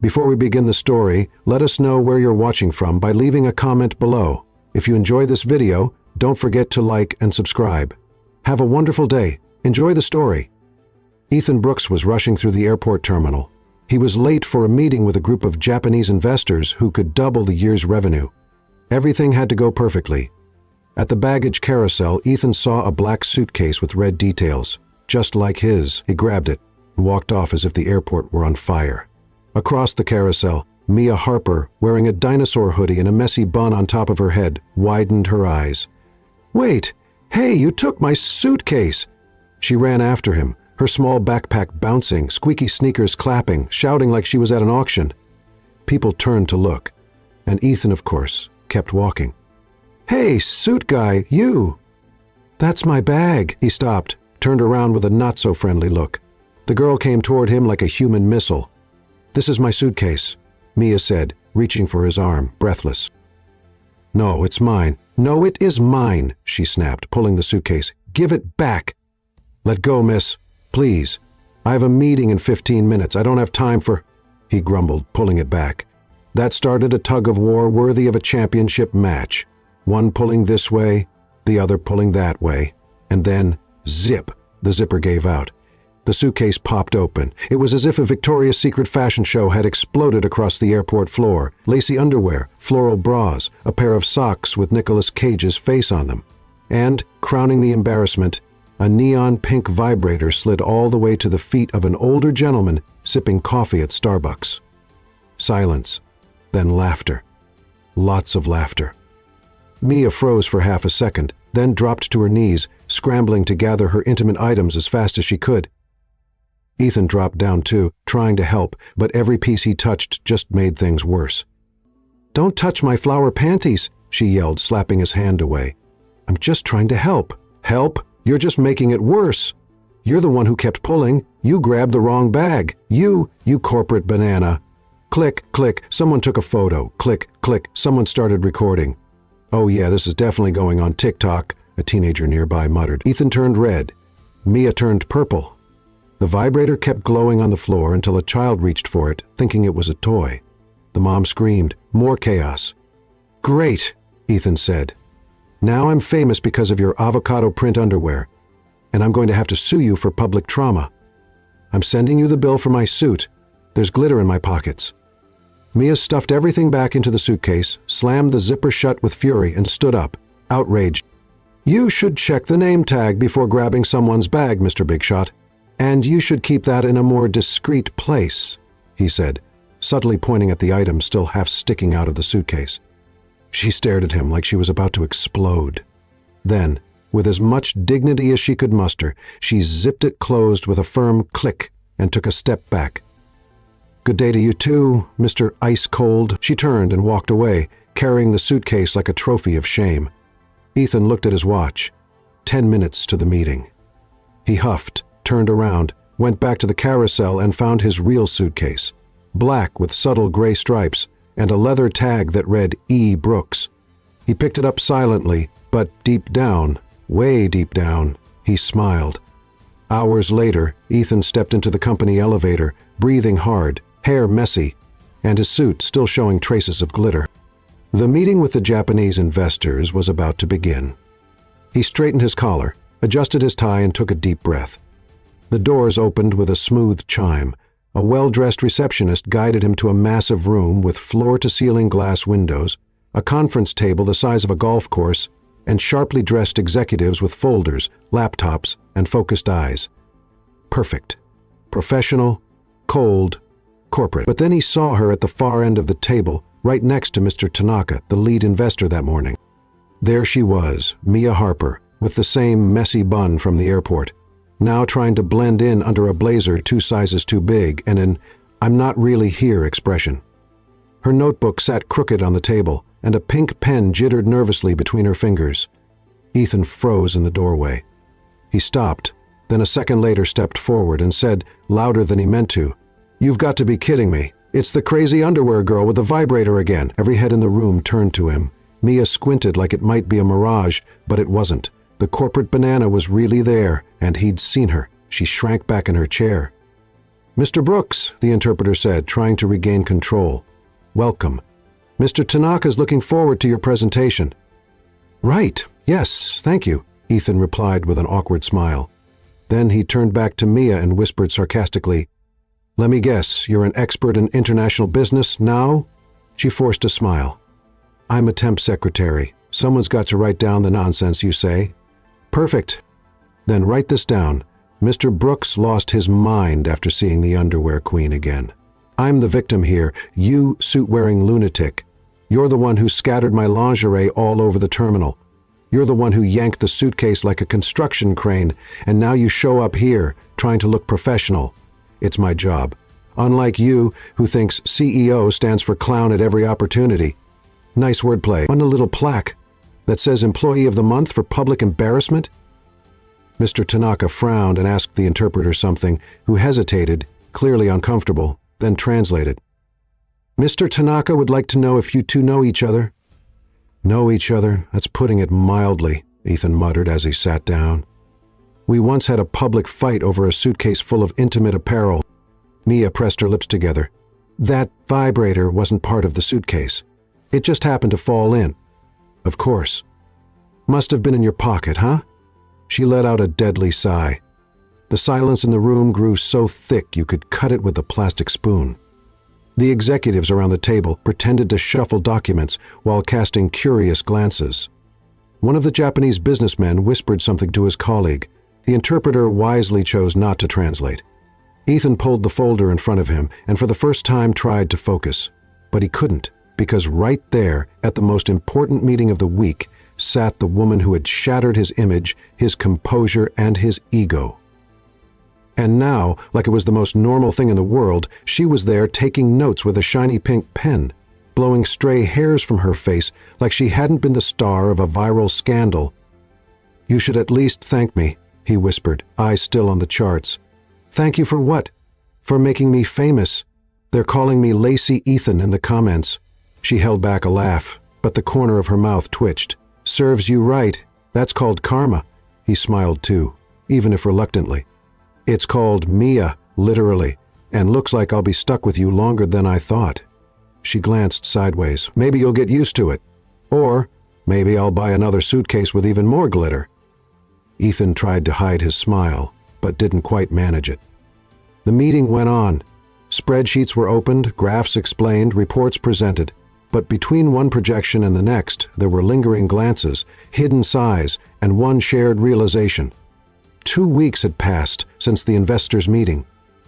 Before we begin the story, let us know where you're watching from by leaving a comment below. If you enjoy this video, don't forget to like and subscribe. Have a wonderful day. Enjoy the story. Ethan Brooks was rushing through the airport terminal. He was late for a meeting with a group of Japanese investors who could double the year's revenue. Everything had to go perfectly. At the baggage carousel, Ethan saw a black suitcase with red details. Just like his, he grabbed it and walked off as if the airport were on fire. Across the carousel, Mia Harper, wearing a dinosaur hoodie and a messy bun on top of her head, widened her eyes. "Wait! Hey, you took my suitcase!" She ran after him, her small backpack bouncing, squeaky sneakers clapping, shouting like she was at an auction. People turned to look, and Ethan, of course, kept walking. "Hey, suit guy, you!" "That's my bag." He stopped, turned around with a not-so-friendly look. The girl came toward him like a human missile. "This is my suitcase," Mia said, reaching for his arm, breathless. "No, it's mine." "No, it is mine," she snapped, pulling the suitcase. "Give it back." "Let go, miss. Please. I have a meeting in 15 minutes. I don't have time for—" he grumbled, pulling it back. That started a tug-of-war worthy of a championship match. One pulling this way, the other pulling that way. And then, zip, the zipper gave out. The suitcase popped open. It was as if a Victoria's Secret fashion show had exploded across the airport floor. Lacy underwear, floral bras, a pair of socks with Nicolas Cage's face on them. And, crowning the embarrassment, a neon pink vibrator slid all the way to the feet of an older gentleman sipping coffee at Starbucks. Silence, then laughter. Lots of laughter. Mia froze for half a second, then dropped to her knees, scrambling to gather her intimate items as fast as she could. Ethan dropped down too, trying to help, but every piece he touched just made things worse. "Don't touch my flower panties," she yelled, slapping his hand away. "I'm just trying to help." "Help? You're just making it worse. You're the one who kept pulling. You grabbed the wrong bag. You corporate banana." Click, click, someone took a photo. Click, click, someone started recording. "Oh yeah, this is definitely going on TikTok," a teenager nearby muttered. Ethan turned red. Mia turned purple. The vibrator kept glowing on the floor until a child reached for it, thinking it was a toy. The mom screamed. More chaos. "Great," Ethan said. "Now I'm famous because of your avocado print underwear, and I'm going to have to sue you for public trauma. I'm sending you the bill for my suit. There's glitter in my pockets." Mia stuffed everything back into the suitcase, slammed the zipper shut with fury, and stood up, outraged. "You should check the name tag before grabbing someone's bag, Mr. Big Shot. And you should keep that in a more discreet place," he said, subtly pointing at the item still half sticking out of the suitcase. She stared at him like she was about to explode. Then, with as much dignity as she could muster, she zipped it closed with a firm click and took a step back. "Good day to you too, Mr. Ice Cold." She turned and walked away, carrying the suitcase like a trophy of shame. Ethan looked at his watch. 10 minutes to the meeting. He huffed, turned around, went back to the carousel and found his real suitcase. Black with subtle gray stripes and a leather tag that read E. Brooks. He picked it up silently, but deep down, way deep down, he smiled. Hours later, Ethan stepped into the company elevator, breathing hard, hair messy, and his suit still showing traces of glitter. The meeting with the Japanese investors was about to begin. He straightened his collar, adjusted his tie, and took a deep breath. The doors opened with a smooth chime. A well-dressed receptionist guided him to a massive room with floor-to-ceiling glass windows, a conference table the size of a golf course, and sharply dressed executives with folders, laptops, and focused eyes. Perfect. Professional, cold, corporate. But then he saw her at the far end of the table, right next to Mr. Tanaka, the lead investor that morning. There she was, Mia Harper, with the same messy bun from the airport, now trying to blend in under a blazer 2 sizes too big and an "I'm not really here" expression. Her notebook sat crooked on the table, and a pink pen jittered nervously between her fingers. Ethan froze in the doorway. He stopped, then a second later stepped forward and said, louder than he meant to, "You've got to be kidding me. It's the crazy underwear girl with the vibrator again." Every head in the room turned to him. Mia squinted like it might be a mirage, but it wasn't. The corporate banana was really there, and he'd seen her. She shrank back in her chair. "Mr. Brooks," the interpreter said, trying to regain control. "Welcome. Mr. Tanaka's looking forward to your presentation." "Right, yes, thank you," Ethan replied with an awkward smile. Then he turned back to Mia and whispered sarcastically, "Let me guess, you're an expert in international business now?" She forced a smile. "I'm a temp secretary. Someone's got to write down the nonsense you say." "Perfect. Then write this down. Mr. Brooks lost his mind after seeing the underwear queen again. I'm the victim here, you suit-wearing lunatic. You're the one who scattered my lingerie all over the terminal. You're the one who yanked the suitcase like a construction crane, and now you show up here, trying to look professional. It's my job. Unlike you, who thinks CEO stands for clown at every opportunity. Nice wordplay. On a little plaque that says Employee of the Month for public embarrassment?" Mr. Tanaka frowned and asked the interpreter something, who hesitated, clearly uncomfortable, then translated. "Mr. Tanaka would like to know if you two know each other." "Know each other? That's putting it mildly," Ethan muttered as he sat down. "We once had a public fight over a suitcase full of intimate apparel." Mia pressed her lips together. "That vibrator wasn't part of the suitcase. It just happened to fall in." "Of course. Must have been in your pocket, huh?" She let out a deadly sigh. The silence in the room grew so thick you could cut it with a plastic spoon. The executives around the table pretended to shuffle documents while casting curious glances. One of the Japanese businessmen whispered something to his colleague. The interpreter wisely chose not to translate. Ethan pulled the folder in front of him and for the first time tried to focus. But he couldn't, because right there, at the most important meeting of the week, sat the woman who had shattered his image, his composure, and his ego. And now, like it was the most normal thing in the world, she was there taking notes with a shiny pink pen, blowing stray hairs from her face like she hadn't been the star of a viral scandal. "You should at least thank me," he whispered, eyes still on the charts. "Thank you for what?" "For making me famous. They're calling me Lacy Ethan in the comments." She held back a laugh, but the corner of her mouth twitched. "Serves you right. That's called karma." He smiled too, even if reluctantly. "It's called Mia, literally, and looks like I'll be stuck with you longer than I thought." She glanced sideways. "Maybe you'll get used to it. Or maybe I'll buy another suitcase with even more glitter." Ethan tried to hide his smile, but didn't quite manage it. The meeting went on. Spreadsheets were opened, graphs explained, reports presented. But between one projection and the next, there were lingering glances, hidden sighs, and one shared realization. 2 weeks had passed since the investors' meeting.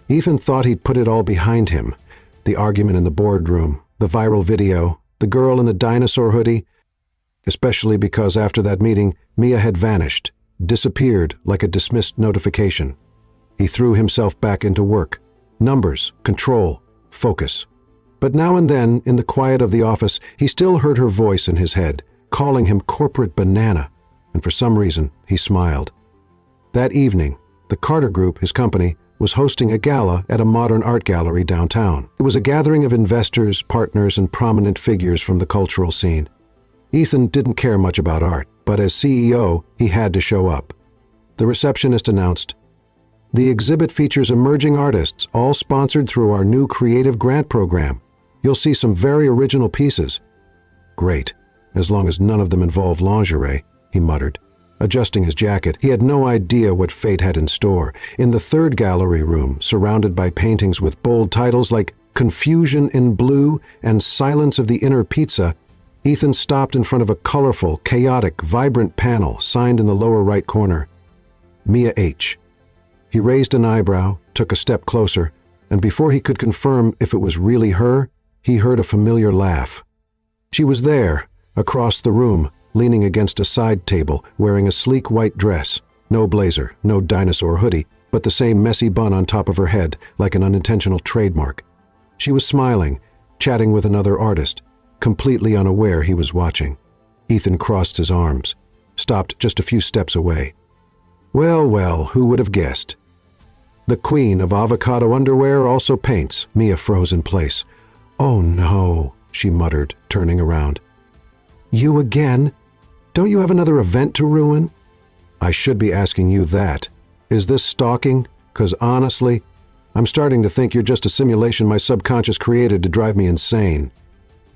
Ethan thought he'd put it all behind him. The argument in the boardroom, the viral video, the girl in the dinosaur hoodie. Especially because after that meeting, Mia had vanished, disappeared like a dismissed notification. He threw himself back into work. Numbers, control, focus. But now and then, in the quiet of the office, he still heard her voice in his head, calling him corporate banana, and for some reason, he smiled. That evening, the Carter Group, his company, was hosting a gala at a modern art gallery downtown. It was a gathering of investors, partners, and prominent figures from the cultural scene. Ethan didn't care much about art, but as CEO, he had to show up. The receptionist announced, "The exhibit features emerging artists, all sponsored through our new creative grant program. You'll see some very original pieces." "Great, as long as none of them involve lingerie," he muttered. Adjusting his jacket, he had no idea what fate had in store. In the third gallery room, surrounded by paintings with bold titles like "Confusion in Blue" and "Silence of the Inner Pizza," Ethan stopped in front of a colorful, chaotic, vibrant panel signed in the lower right corner. Mia H. He raised an eyebrow, took a step closer, and before he could confirm if it was really her, he heard a familiar laugh. She was there, across the room, leaning against a side table, wearing a sleek white dress. No blazer, no dinosaur hoodie, but the same messy bun on top of her head, like an unintentional trademark. She was smiling, chatting with another artist, completely unaware he was watching. Ethan crossed his arms, stopped just a few steps away. Well, well, who would have guessed? "The queen of avocado underwear also paints." Mia froze in place. "Oh no," she muttered, turning around. "You again? Don't you have another event to ruin?" "I should be asking you that. Is this stalking? 'Cause honestly..." I'm starting to think you're just a simulation my subconscious created to drive me insane.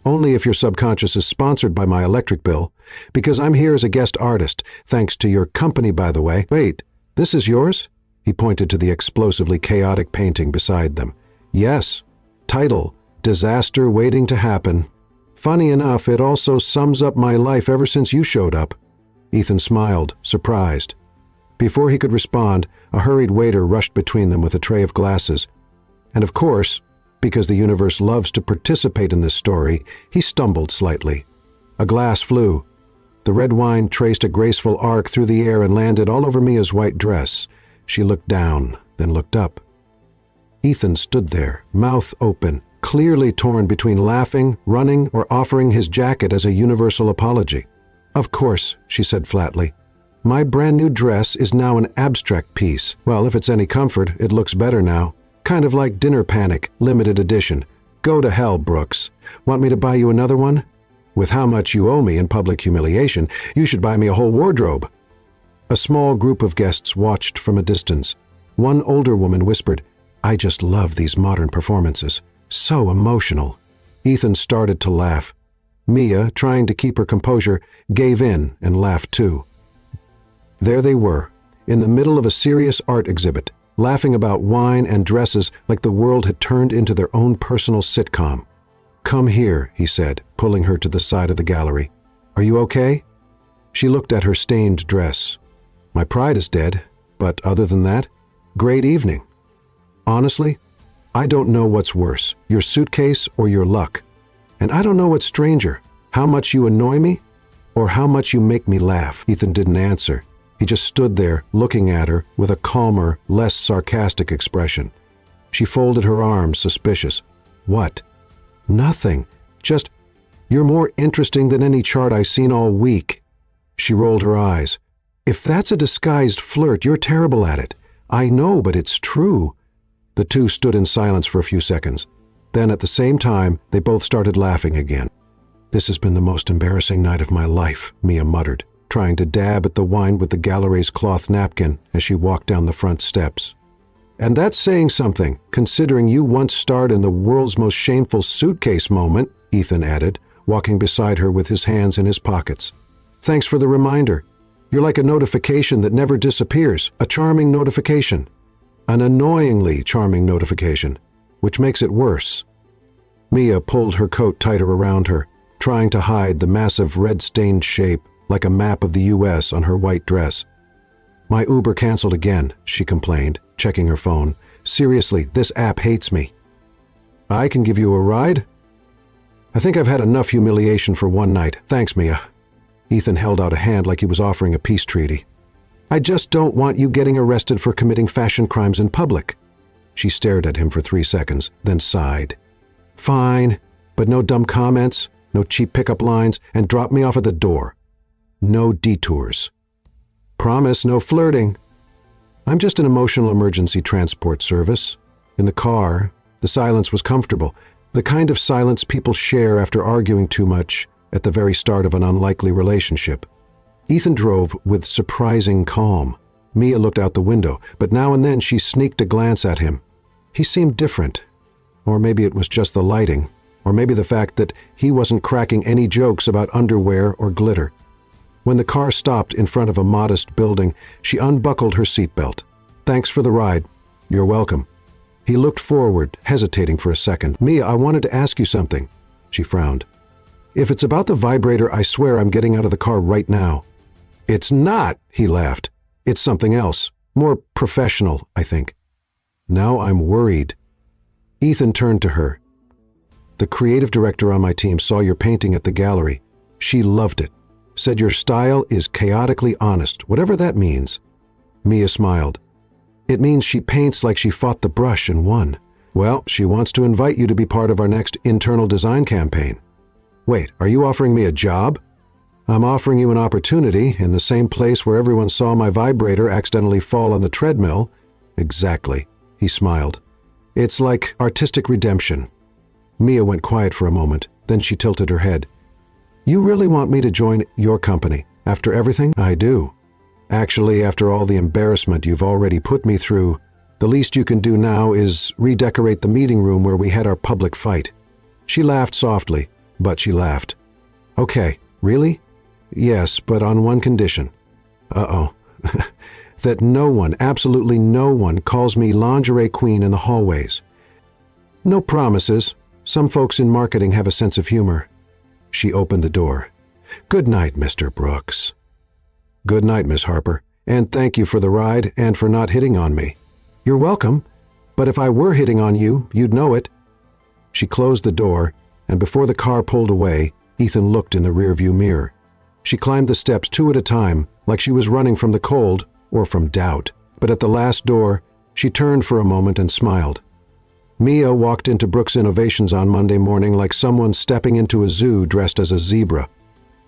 Only if your subconscious is sponsored by my electric bill, because I'm here as a guest artist, thanks to your company, by the way. Wait, this is yours? He pointed to the explosively chaotic painting beside them. Yes. Title, Disaster Waiting to Happen. Funny enough, it also sums up my life ever since you showed up. Ethan smiled, surprised. Before he could respond, a hurried waiter rushed between them with a tray of glasses. And of course, because the universe loves to participate in this story, he stumbled slightly. A glass flew. The red wine traced a graceful arc through the air and landed all over Mia's white dress. She looked down, then looked up. Ethan stood there, mouth open, clearly torn between laughing, running, or offering his jacket as a universal apology. Of course, she said flatly. My brand new dress is now an abstract piece. Well, if it's any comfort, it looks better now. Kind of like Dinner Panic, limited edition. Go to hell, Brooks. Want me to buy you another one? With how much you owe me in public humiliation, you should buy me a whole wardrobe. A small group of guests watched from a distance. One older woman whispered, I just love these modern performances. So emotional. Ethan started to laugh. Mia, trying to keep her composure, gave in and laughed too. There they were, in the middle of a serious art exhibit, laughing about wine and dresses like the world had turned into their own personal sitcom. Come here, he said, pulling her to the side of the gallery. Are you okay? She looked at her stained dress. My pride is dead, but other than that, great evening. Honestly, I don't know what's worse, your suitcase or your luck. And I don't know what's stranger, how much you annoy me or how much you make me laugh. Ethan didn't answer. He just stood there, looking at her with a calmer, less sarcastic expression. She folded her arms, suspicious. What? Nothing. Just, you're more interesting than any chart I've seen all week. She rolled her eyes. If that's a disguised flirt, you're terrible at it. I know, but it's true. The two stood in silence for a few seconds. Then, at the same time, they both started laughing again. This has been the most embarrassing night of my life, Mia muttered, trying to dab at the wine with the gallery's cloth napkin as she walked down the front steps. And that's saying something, considering you once starred in the world's most shameful suitcase moment, Ethan added, walking beside her with his hands in his pockets. Thanks for the reminder. You're like a notification that never disappears, a charming notification. An annoyingly charming notification, which makes it worse. Mia pulled her coat tighter around her, trying to hide the massive red-stained shape like a map of the U.S. on her white dress. My Uber canceled again, she complained, checking her phone. Seriously, this app hates me. I can give you a ride? I think I've had enough humiliation for one night. Thanks, Mia. Ethan held out a hand like he was offering a peace treaty. I just don't want you getting arrested for committing fashion crimes in public. She stared at him for 3 seconds, then sighed. Fine, but no dumb comments, no cheap pickup lines, and drop me off at the door. No detours. Promise no flirting. I'm just an emotional emergency transport service. In the car, the silence was comfortable, the kind of silence people share after arguing too much at the very start of an unlikely relationship. Ethan drove with surprising calm. Mia looked out the window, but now and then she sneaked a glance at him. He seemed different. Or maybe it was just the lighting, or maybe the fact that he wasn't cracking any jokes about underwear or glitter. When the car stopped in front of a modest building, she unbuckled her seatbelt. Thanks for the ride. You're welcome. He looked forward, hesitating for a second. Mia, I wanted to ask you something. She frowned. If it's about the vibrator, I swear I'm getting out of the car right now. It's not, he laughed. It's something else. More professional, I think. Now I'm worried. Ethan turned to her. The creative director on my team saw your painting at the gallery. She loved it. Said your style is chaotically honest, whatever that means. Mia smiled. It means she paints like she fought the brush and won. Well, she wants to invite you to be part of our next internal design campaign. Wait, are you offering me a job? I'm offering you an opportunity in the same place where everyone saw my vibrator accidentally fall on the treadmill. Exactly, he smiled. It's like artistic redemption. Mia went quiet for a moment, then she tilted her head. You really want me to join your company, after everything? I do. Actually, after all the embarrassment you've already put me through, The least you can do now is redecorate the meeting room where we had our public fight." She laughed softly, but she laughed. "Okay, really? Yes, but on one condition." Uh-oh. "That no one, absolutely no one, calls me lingerie queen in the hallways." "No promises. Some folks in marketing have a sense of humor." She opened the door. "Good night, Mr. Brooks." "Good night, Miss Harper, and thank you for the ride and for not hitting on me." "You're welcome, but if I were hitting on you, you'd know it." She closed the door, and before the car pulled away, Ethan looked in the rearview mirror. She climbed the steps 2 at a time, like she was running from the cold or from doubt. But at the last door, she turned for a moment and smiled. Mia walked into Brooks Innovations on Monday morning like someone stepping into a zoo dressed as a zebra.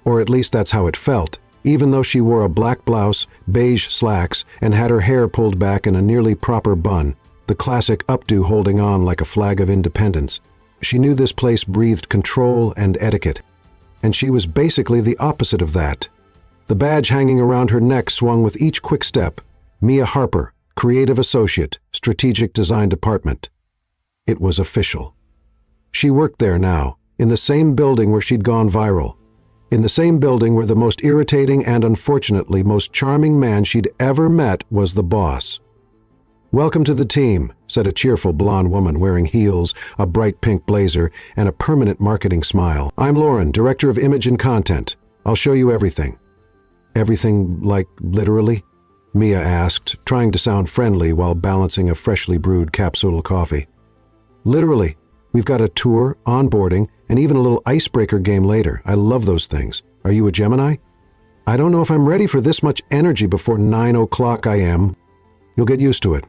Or at least that's how it felt, even though she wore a black blouse, beige slacks, and had her hair pulled back in a nearly proper bun, the classic updo holding on like a flag of independence. She knew this place breathed control and etiquette, and she was basically the opposite of that. The badge hanging around her neck swung with each quick step. Mia Harper, Creative Associate, Strategic Design Department. It was official. She worked there now, in the same building where she'd gone viral. In the same building where the most irritating and unfortunately most charming man she'd ever met was the boss. "Welcome to the team," said a cheerful blonde woman wearing heels, a bright pink blazer, and a permanent marketing smile. "I'm Lauren, Director of Image and Content. I'll show you everything." "Everything, like literally?" Mia asked, trying to sound friendly while balancing a freshly brewed capsule coffee. "Literally. We've got a tour, onboarding, and even a little icebreaker game later. I love those things. Are you a Gemini?" "I don't know if I'm ready for this much energy before 9 o'clock I am." "You'll get used to it.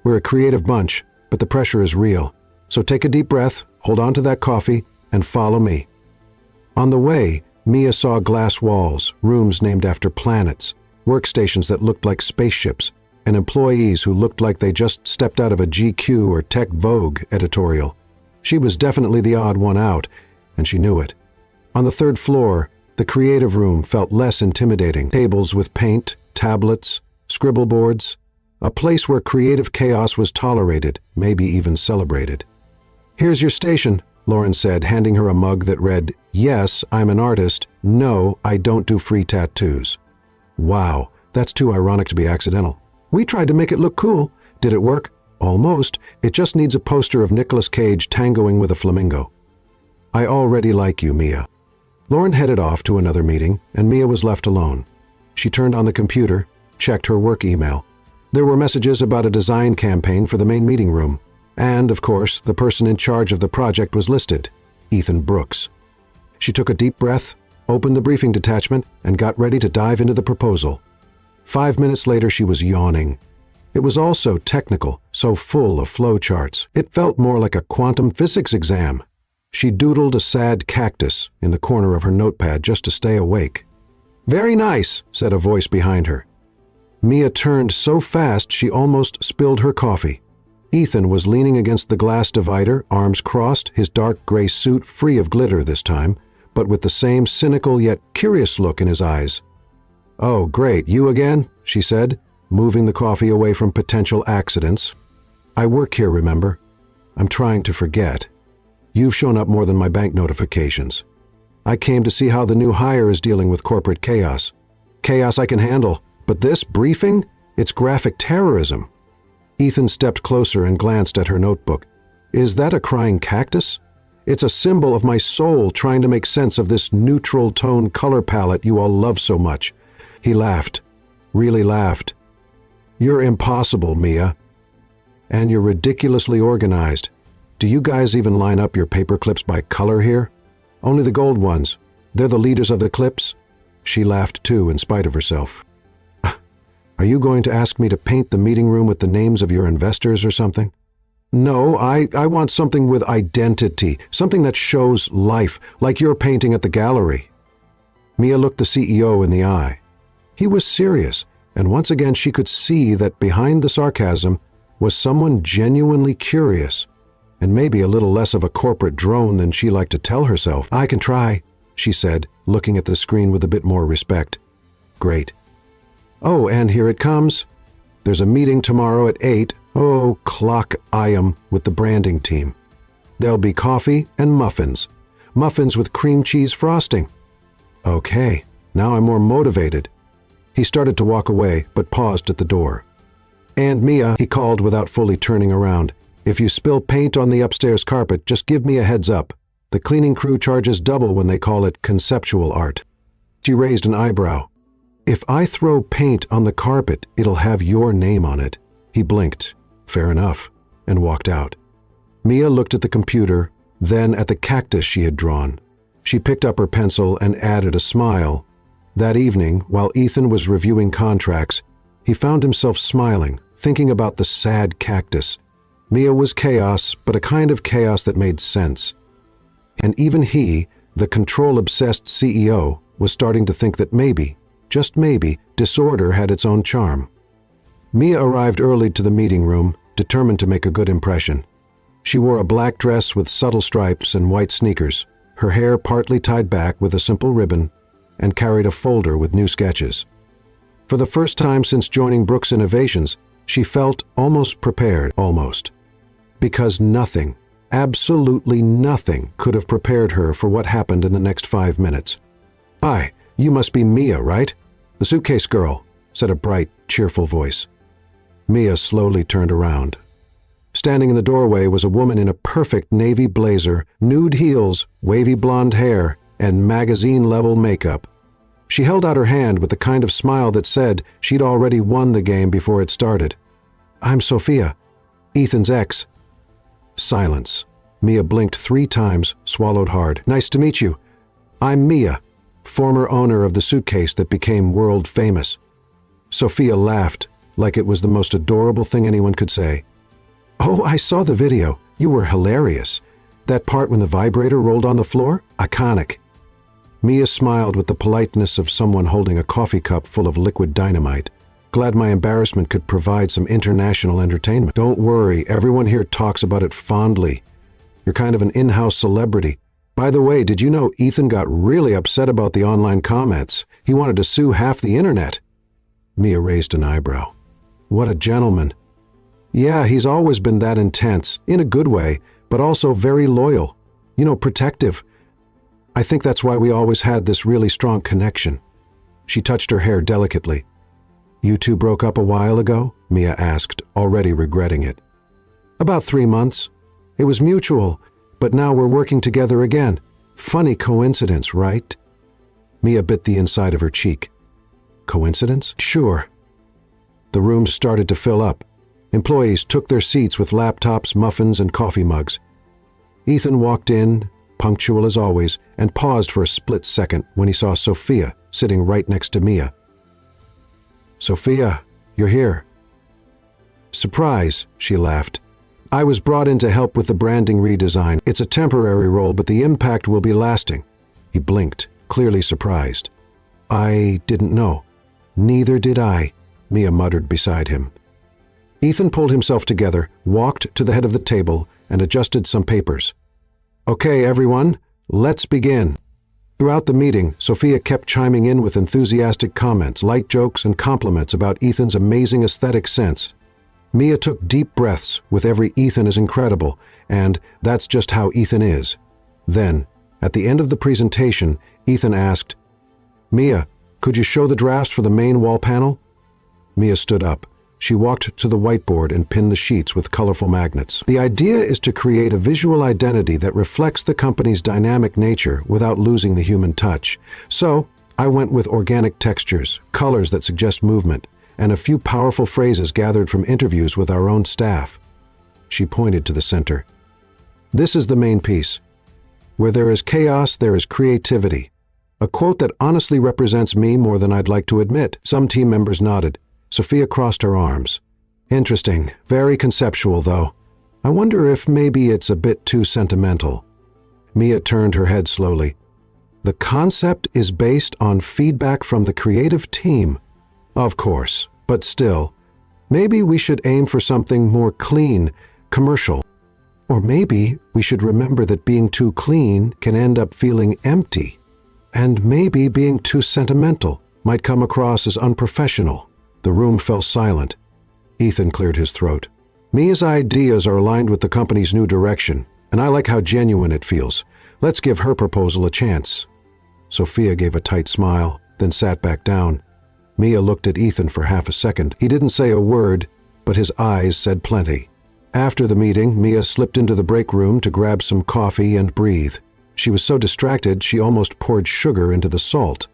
We're a creative bunch, but the pressure is real. So take a deep breath, hold on to that coffee, and follow me." On the way, Mia saw glass walls, rooms named after planets, workstations that looked like spaceships, and employees who looked like they just stepped out of a GQ or Tech Vogue editorial. She was definitely the odd one out, and she knew it. On the 3rd floor, the creative room felt less intimidating. Tables with paint, tablets, scribble boards, a place where creative chaos was tolerated, maybe even celebrated. "Here's your station," Lauren said, handing her a mug that read, "Yes, I'm an artist. No, I don't do free tattoos." Wow, that's too ironic to be accidental. "We tried to make it look cool. Did it work?" "Almost. It just needs a poster of Nicolas Cage tangoing with a flamingo." "I already like you, Mia." Lauren headed off to another meeting, and Mia was left alone. She turned on the computer, checked her work email. There were messages about a design campaign for the main meeting room. And, of course, the person in charge of the project was listed, Ethan Brooks. She took a deep breath, opened the briefing detachment, and got ready to dive into the proposal. 5 minutes later, she was yawning. It was all so technical, so full of flowcharts. It felt more like a quantum physics exam. She doodled a sad cactus in the corner of her notepad just to stay awake. "Very nice," said a voice behind her. Mia turned so fast she almost spilled her coffee. Ethan was leaning against the glass divider, arms crossed, his dark gray suit free of glitter this time, but with the same cynical yet curious look in his eyes. "Oh, great, you again?" she said, moving the coffee away from potential accidents. "I work here, remember? I'm trying to forget. You've shown up more than my bank notifications. I came to see how the new hire is dealing with corporate chaos. Chaos I can handle, but this briefing? It's graphic terrorism." Ethan stepped closer and glanced at her notebook. "Is that a crying cactus? It's a symbol of my soul trying to make sense of this neutral tone color palette you all love so much." He laughed, really laughed. "You're impossible, Mia. And you're ridiculously organized. Do you guys even line up your paper clips by color here? Only the gold ones. They're the leaders of the clips." She laughed too, in spite of herself. "Are you going to ask me to paint the meeting room with the names of your investors or something?" "No, I want something with identity, something that shows life, like you're painting at the gallery." Mia looked the CEO in the eye. He was serious, and once again she could see that behind the sarcasm was someone genuinely curious, and maybe a little less of a corporate drone than she liked to tell herself. "I can try," she said, looking at the screen with a bit more respect. "Great. Oh, and here it comes. There's a meeting tomorrow at 8, Oh, clock I am with the branding team. There'll be coffee and muffins. Muffins with cream cheese frosting. Okay, now I'm more motivated. He started to walk away, but paused at the door. "And Mia," he called without fully turning around, "if you spill paint on the upstairs carpet, just give me a heads up. The cleaning crew charges double when they call it conceptual art." She raised an eyebrow. "If I throw paint on the carpet, it'll have your name on it." He blinked. Fair enough, and walked out. Mia looked at the computer, then at the cactus she had drawn. She picked up her pencil and added a smile. That evening, while Ethan was reviewing contracts, he found himself smiling, thinking about the sad cactus. Mia was chaos, but a kind of chaos that made sense. And even he, the control-obsessed CEO, was starting to think that maybe, just maybe, disorder had its own charm. Mia arrived early to the meeting room, determined to make a good impression. She wore a black dress with subtle stripes and white sneakers, her hair partly tied back with a simple ribbon, and carried a folder with new sketches. For the first time since joining Brooks Innovations, she felt almost prepared, almost. Because nothing, absolutely nothing, could have prepared her for what happened in the next 5 minutes. "Hi, you must be Mia, right? The Suitcase girl," said a bright, cheerful voice. Mia slowly turned around. Standing in the doorway was a woman in a perfect navy blazer, nude heels, wavy blonde hair, and magazine-level makeup. She held out her hand with the kind of smile that said she'd already won the game before it started. "I'm Sophia, Ethan's ex." Silence. Mia blinked 3 times, swallowed hard. "Nice to meet you. I'm Mia, former owner of the Suitcase that became world famous." Sophia laughed, like it was the most adorable thing anyone could say. "Oh, I saw the video. You were hilarious. That part when the vibrator rolled on the floor? Iconic." Mia smiled with the politeness of someone holding a coffee cup full of liquid dynamite. "Glad my embarrassment could provide some international entertainment." "Don't worry, everyone here talks about it fondly. You're kind of an in-house celebrity. By the way, did you know Ethan got really upset about the online comments? He wanted to sue half the internet." Mia raised an eyebrow. "What a gentleman." "Yeah, he's always been that intense, in a good way, but also very loyal. You know, protective. I think that's why we always had this really strong connection." She touched her hair delicately. "You two broke up a while ago?" Mia asked, already regretting it. "About 3 months. It was mutual, but now we're working together again. Funny coincidence, right?" Mia bit the inside of her cheek. "Coincidence? Sure." The room started to fill up. Employees took their seats with laptops, muffins, and coffee mugs. Ethan walked in, punctual as always, and paused for a split second when he saw Sophia sitting right next to Mia. "Sophia, you're here." "Surprise," she laughed. "I was brought in to help with the branding redesign. It's a temporary role, but the impact will be lasting." He blinked, clearly surprised. "I didn't know." "Neither did I," Mia muttered beside him. Ethan pulled himself together, walked to the head of the table, and adjusted some papers. "Okay, everyone, let's begin." Throughout the meeting, Sophia kept chiming in with enthusiastic comments, light jokes, and compliments about Ethan's amazing aesthetic sense. Mia took deep breaths with every "Ethan is incredible," and "that's just how Ethan is." Then, at the end of the presentation, Ethan asked, "Mia, could you show the drafts for the main wall panel?" Mia stood up. She walked to the whiteboard and pinned the sheets with colorful magnets. "The idea is to create a visual identity that reflects the company's dynamic nature without losing the human touch. So, I went with organic textures, colors that suggest movement, and a few powerful phrases gathered from interviews with our own staff." She pointed to the center. "This is the main piece. Where there is chaos, there is creativity. A quote that honestly represents me more than I'd like to admit." Some team members nodded. Sophia crossed her arms. "Interesting. Very conceptual, though. I wonder if maybe it's a bit too sentimental." Mia turned her head slowly. "The concept is based on feedback from the creative team." "Of course, but still. Maybe we should aim for something more clean, commercial. Or maybe we should remember that being too clean can end up feeling empty. And maybe being too sentimental might come across as unprofessional." The room fell silent. Ethan cleared his throat. Mia's ideas are aligned with the company's new direction, and I like how genuine it feels. Let's give her proposal a chance." Sophia gave a tight smile, then sat back down. Mia looked at Ethan for half a second. He didn't say a word, but his eyes said plenty. After the meeting, Mia slipped into the break room to grab some coffee and breathe. She was so distracted she almost poured sugar into the salt.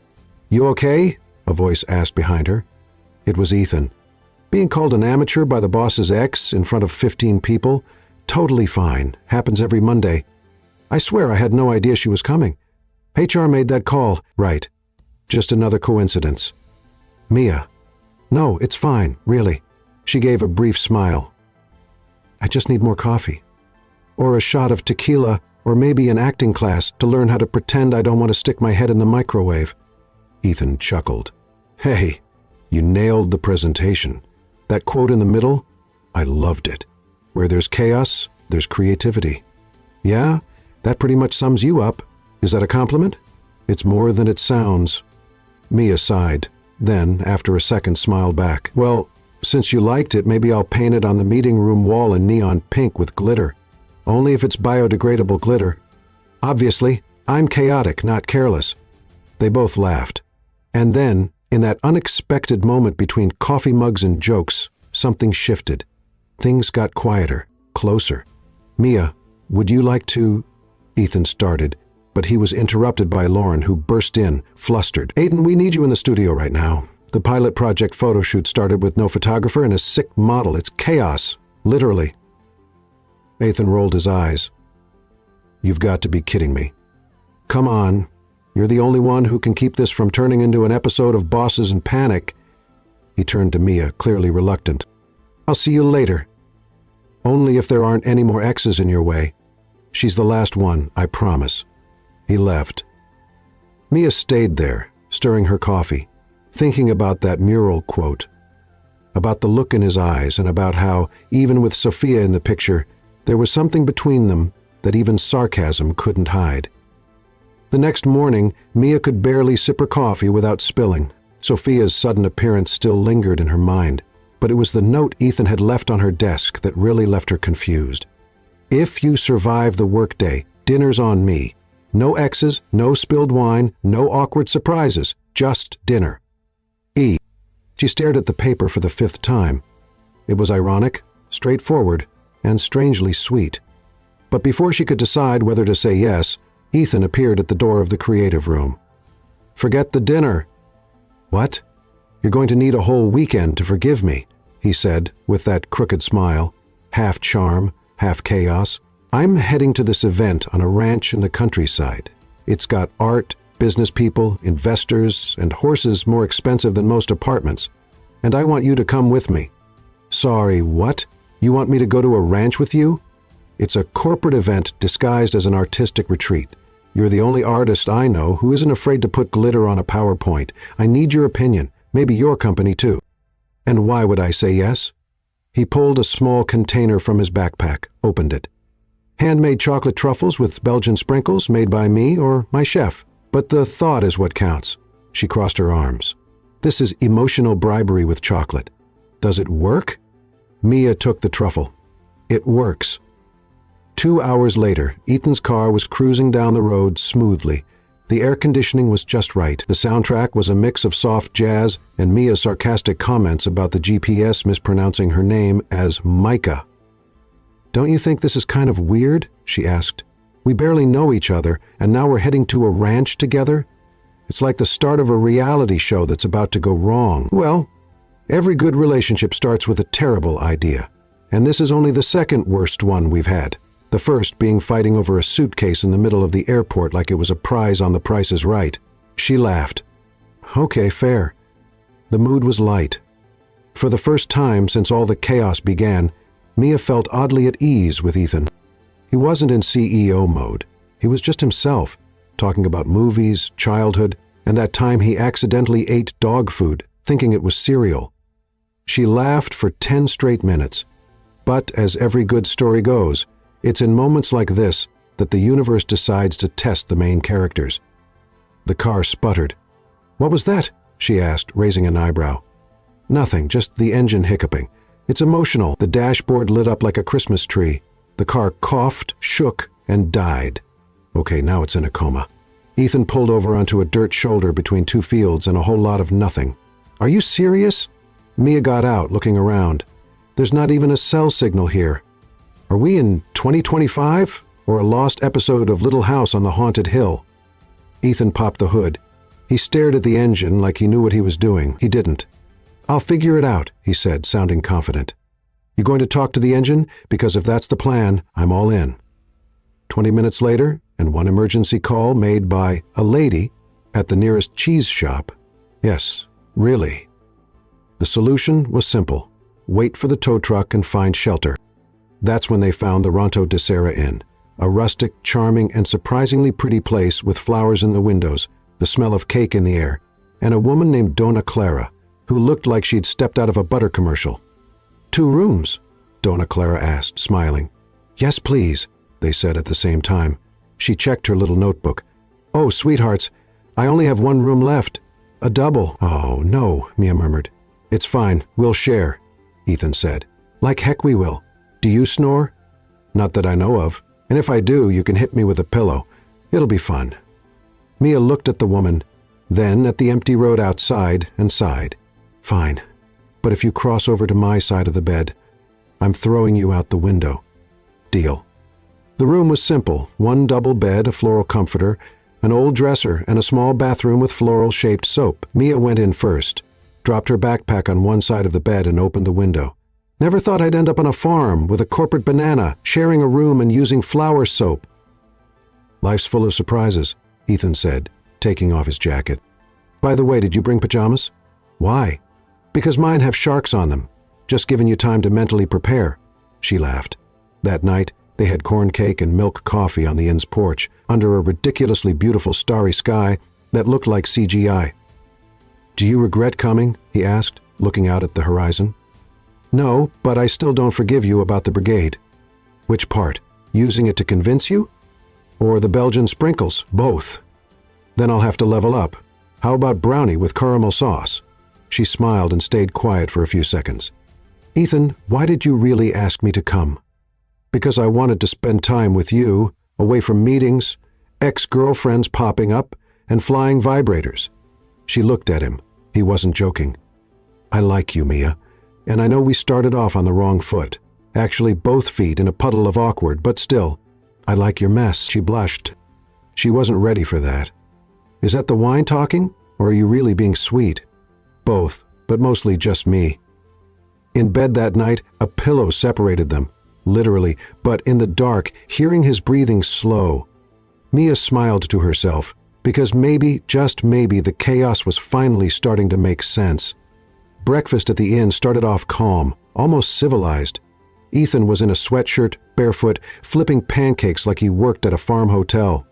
"You okay?" a voice asked behind her. It was Ethan. Being called an amateur by the boss's ex in front of 15 people? Totally fine. Happens every Monday. I swear I had no idea she was coming. HR made that call. Right. Just another coincidence. Mia. No, it's fine, really. She gave a brief smile. I just need more coffee. Or a shot of tequila, or maybe an acting class to learn how to pretend I don't want to stick my head in the microwave. Ethan chuckled. Hey, you nailed the presentation. That quote in the middle, I loved it. Where there's chaos, there's creativity. Yeah, that pretty much sums you up. Is that a compliment? It's more than it sounds. Mia sighed, then, after a second, smiled back. Well, since you liked it, maybe I'll paint it on the meeting room wall in neon pink with glitter. Only if it's biodegradable glitter. Obviously, I'm chaotic, not careless. They both laughed. And then, in that unexpected moment between coffee mugs and jokes, something shifted. Things got quieter, closer. Mia, would you like to... Ethan started, but he was interrupted by Lauren, who burst in, flustered. Aiden, we need you in the studio right now. The pilot project photo shoot started with no photographer and a sick model. It's chaos, literally. Ethan rolled his eyes. You've got to be kidding me. Come on. You're the only one who can keep this from turning into an episode of Bosses in Panic. He turned to Mia, clearly reluctant. I'll see you later. Only if there aren't any more exes in your way. She's the last one, I promise. He left. Mia stayed there, stirring her coffee, thinking about that mural quote, about the look in his eyes, and about how, even with Sophia in the picture, there was something between them that even sarcasm couldn't hide. The next morning, Mia could barely sip her coffee without spilling. Sophia's sudden appearance still lingered in her mind, but it was the note Ethan had left on her desk that really left her confused. If you survive the workday, dinner's on me. No exes, no spilled wine, no awkward surprises, just dinner. E. She stared at the paper for the 5th time. It was ironic, straightforward, and strangely sweet. But before she could decide whether to say yes, Ethan appeared at the door of the creative room. Forget the dinner. What? You're going to need a whole weekend to forgive me, he said, with that crooked smile, half charm, half chaos. I'm heading to this event on a ranch in the countryside. It's got art, business people, investors, and horses more expensive than most apartments. And I want you to come with me. Sorry, what? You want me to go to a ranch with you? It's a corporate event disguised as an artistic retreat. You're the only artist I know who isn't afraid to put glitter on a PowerPoint. I need your opinion, maybe your company too. And why would I say yes? He pulled a small container from his backpack, opened it. Handmade chocolate truffles with Belgian sprinkles made by me or my chef. But the thought is what counts. She crossed her arms. This is emotional bribery with chocolate. Does it work? Mia took the truffle. It works. 2 hours later, Ethan's car was cruising down the road smoothly. The air conditioning was just right. The soundtrack was a mix of soft jazz and Mia's sarcastic comments about the GPS mispronouncing her name as Micah. Don't you think this is kind of weird? She asked. We barely know each other, and now we're heading to a ranch together? It's like the start of a reality show that's about to go wrong. Well, every good relationship starts with a terrible idea, and this is only the second worst one we've had. The first being fighting over a suitcase in the middle of the airport like it was a prize on The Price is Right. She laughed. Okay, fair. The mood was light. For the first time since all the chaos began, Mia felt oddly at ease with Ethan. He wasn't in CEO mode. He was just himself, talking about movies, childhood, and that time he accidentally ate dog food, thinking it was cereal. She laughed for 10 straight minutes. But as every good story goes, it's in moments like this that the universe decides to test the main characters. The car sputtered. What was that? She asked, raising an eyebrow. Nothing, just the engine hiccuping. It's emotional. The dashboard lit up like a Christmas tree. The car coughed, shook, and died. Okay, now it's in a coma. Ethan pulled over onto a dirt shoulder between two fields and a whole lot of nothing. Are you serious? Mia got out, looking around. There's not even a cell signal here. Are we in 2025? Or a lost episode of Little House on the Haunted Hill? Ethan popped the hood. He stared at the engine like he knew what he was doing. He didn't. I'll figure it out, he said, sounding confident. You going to talk to the engine? Because if that's the plan, I'm all in. 20 minutes later, and one emergency call made by a lady at the nearest cheese shop. Yes, really. The solution was simple. Wait for the tow truck and find shelter. That's when they found the Rancho de Serra Inn, a rustic, charming, and surprisingly pretty place with flowers in the windows, the smell of cake in the air, and a woman named Donna Clara, who looked like she'd stepped out of a butter commercial. 2 rooms? Donna Clara asked, smiling. Yes, please, they said at the same time. She checked her little notebook. Oh, sweethearts, I only have 1 room left. A double. Oh, no, Mia murmured. It's fine, we'll share, Ethan said. Like heck we will. Do you snore? Not that I know of. And if I do, you can hit me with a pillow. It'll be fun. Mia looked at the woman, then at the empty road outside and sighed. Fine, but if you cross over to my side of the bed, I'm throwing you out the window. Deal. The room was simple, 1 double bed, a floral comforter, an old dresser, and a small bathroom with floral-shaped soap. Mia went in first, dropped her backpack on one side of the bed and opened the window. Never thought I'd end up on a farm with a corporate banana, sharing a room and using flower soap. Life's full of surprises, Ethan said, taking off his jacket. By the way, did you bring pajamas? Why? Because mine have sharks on them. Just giving you time to mentally prepare. She laughed. That night, they had corn cake and milk coffee on the inn's porch, under a ridiculously beautiful starry sky that looked like CGI. Do you regret coming? He asked, looking out at the horizon. No, but I still don't forgive you about the brigade. Which part? Using it to convince you? Or the Belgian sprinkles? Both. Then I'll have to level up. How about brownie with caramel sauce? She smiled and stayed quiet for a few seconds. Ethan, why did you really ask me to come? Because I wanted to spend time with you, away from meetings, ex-girlfriends popping up, and flying vibrators. She looked at him. He wasn't joking. I like you, Mia. And I know we started off on the wrong foot. Actually, both feet in a puddle of awkward, but still, I like your mess. She blushed. She wasn't ready for that. Is that the wine talking, or are you really being sweet? Both, but mostly just me. In bed that night, a pillow separated them, literally, but in the dark, hearing his breathing slow. Mia smiled to herself, because maybe, just maybe, the chaos was finally starting to make sense. Breakfast at the inn started off calm, almost civilized. Ethan was in a sweatshirt, barefoot, flipping pancakes like he worked at a farm hotel.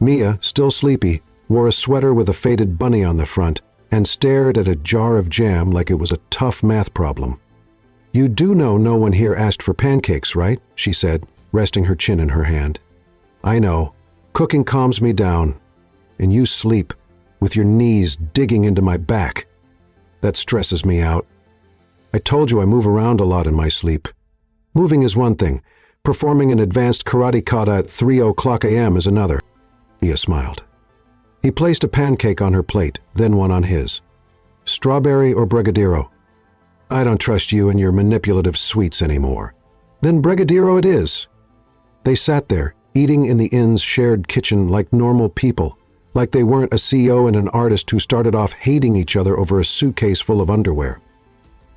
Mia, still sleepy, wore a sweater with a faded bunny on the front and stared at a jar of jam like it was a tough math problem. You do know no one here asked for pancakes, right? She said, resting her chin in her hand. I know. Cooking calms me down. And you sleep, with your knees digging into my back. That stresses me out. I told you I move around a lot in my sleep. Moving is one thing. Performing an advanced karate kata at 3:00 a.m. is another. Mia smiled. He placed a pancake on her plate, then one on his. Strawberry or brigadeiro? I don't trust you and your manipulative sweets anymore. Then brigadeiro it is. They sat there, eating in the inn's shared kitchen like normal people, like they weren't a CEO and an artist who started off hating each other over a suitcase full of underwear.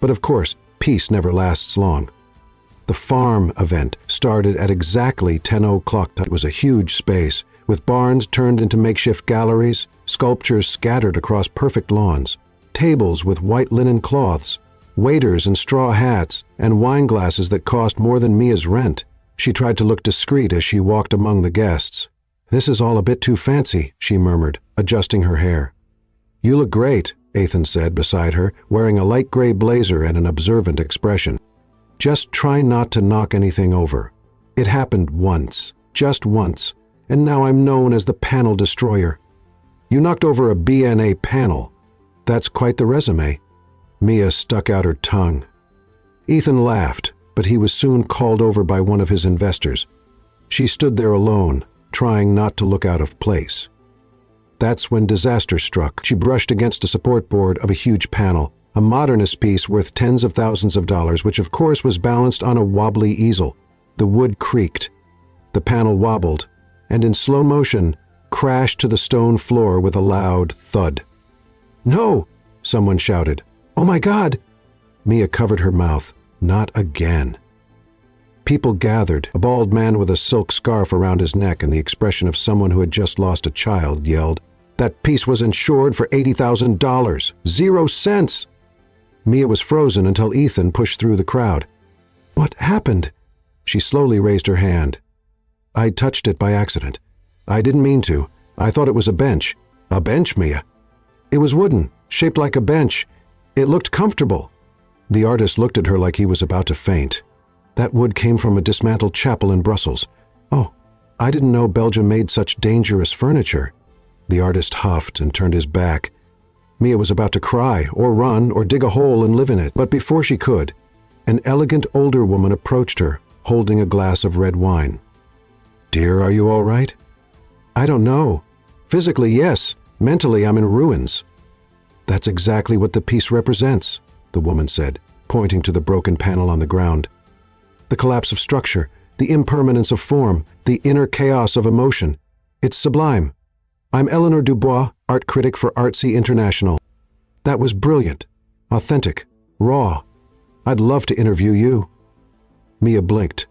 But of course, peace never lasts long. The farm event started at exactly 10:00. It was a huge space, with barns turned into makeshift galleries, sculptures scattered across perfect lawns, tables with white linen cloths, waiters in straw hats, and wine glasses that cost more than Mia's rent. She tried to look discreet as she walked among the guests. This is all a bit too fancy, she murmured, adjusting her hair. You look great, Ethan said beside her, wearing a light gray blazer and an observant expression. Just try not to knock anything over. It happened once, just once, and now I'm known as the panel destroyer. You knocked over a BNA panel. That's quite the resume. Mia stuck out her tongue. Ethan laughed, but he was soon called over by one of his investors. She stood there alone, trying not to look out of place. That's when disaster struck. She brushed against a support board of a huge panel, a modernist piece worth tens of thousands of dollars, which of course was balanced on a wobbly easel. The wood creaked. The panel wobbled, and in slow motion, crashed to the stone floor with a loud thud. "No!" someone shouted. "Oh my God!" Mia covered her mouth. Not again. People gathered. A bald man with a silk scarf around his neck and the expression of someone who had just lost a child yelled, "That piece was insured for $80,000. 0 cents!" Mia was frozen until Ethan pushed through the crowd. "What happened?" She slowly raised her hand. "I touched it by accident. I didn't mean to. I thought it was a bench." "A bench, Mia?" "It was wooden, shaped like a bench. It looked comfortable." The artist looked at her like he was about to faint. "That wood came from a dismantled chapel in Brussels." "Oh, I didn't know Belgium made such dangerous furniture." The artist huffed and turned his back. Mia was about to cry, or run, or dig a hole and live in it. But before she could, an elegant older woman approached her, holding a glass of red wine. "Dear, are you all right?" "I don't know. Physically, yes. Mentally, I'm in ruins." "That's exactly what the piece represents," the woman said, pointing to the broken panel on the ground. "The collapse of structure, the impermanence of form, the inner chaos of emotion. It's sublime. I'm Eleanor Dubois, art critic for Artsy International. That was brilliant, authentic, raw. I'd love to interview you." Mia blinked.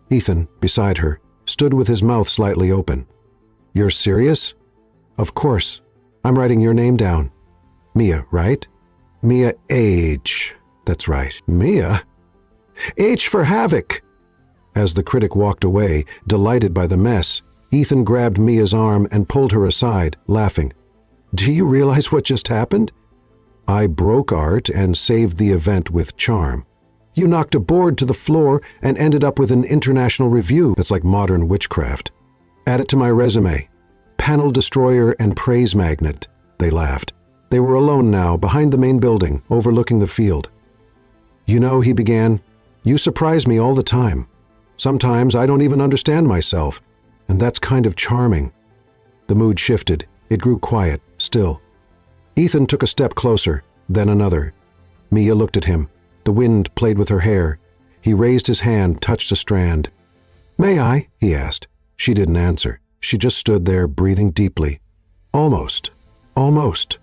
Ethan, beside her, stood with his mouth slightly open. "You're serious?" "Of course. I'm writing your name down. Mia, right?" "Mia H. That's right. Mia? H for havoc!" As the critic walked away, delighted by the mess, Ethan grabbed Mia's arm and pulled her aside, laughing. "Do you realize what just happened? I broke art and saved the event with charm. You knocked a board to the floor and ended up with an international review. That's like modern witchcraft. Add it to my resume. Panel destroyer and praise magnet." They laughed. They were alone now, behind the main building, overlooking the field. "You know," he began, "you surprise me all the time. Sometimes I don't even understand myself, and that's kind of charming." The mood shifted. It grew quiet, still. Ethan took a step closer, then another. Mia looked at him. The wind played with her hair. He raised his hand, touched a strand. "May I?" he asked. She didn't answer. She just stood there, breathing deeply. "Almost. Almost."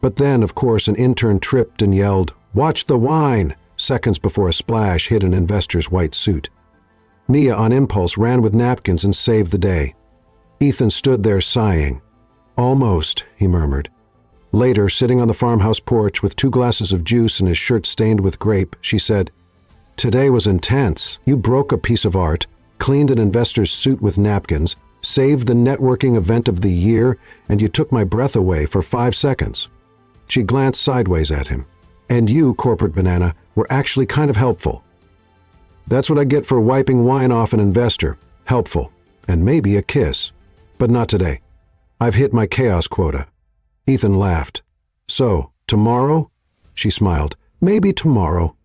But then, of course, an intern tripped and yelled, "Watch the wine!" seconds before a splash hit an investor's white suit. Mia, on impulse, ran with napkins and saved the day. Ethan stood there sighing. "Almost," he murmured. Later, sitting on the farmhouse porch with 2 glasses of juice and his shirt stained with grape, she said, "Today was intense. You broke a piece of art, cleaned an investor's suit with napkins, saved the networking event of the year, and you took my breath away for 5 seconds." She glanced sideways at him. "And you, corporate banana, were actually kind of helpful." "That's what I get for wiping wine off an investor. Helpful. And maybe a kiss. But not today. I've hit my chaos quota." Ethan laughed. "So, tomorrow?" She smiled. "Maybe tomorrow."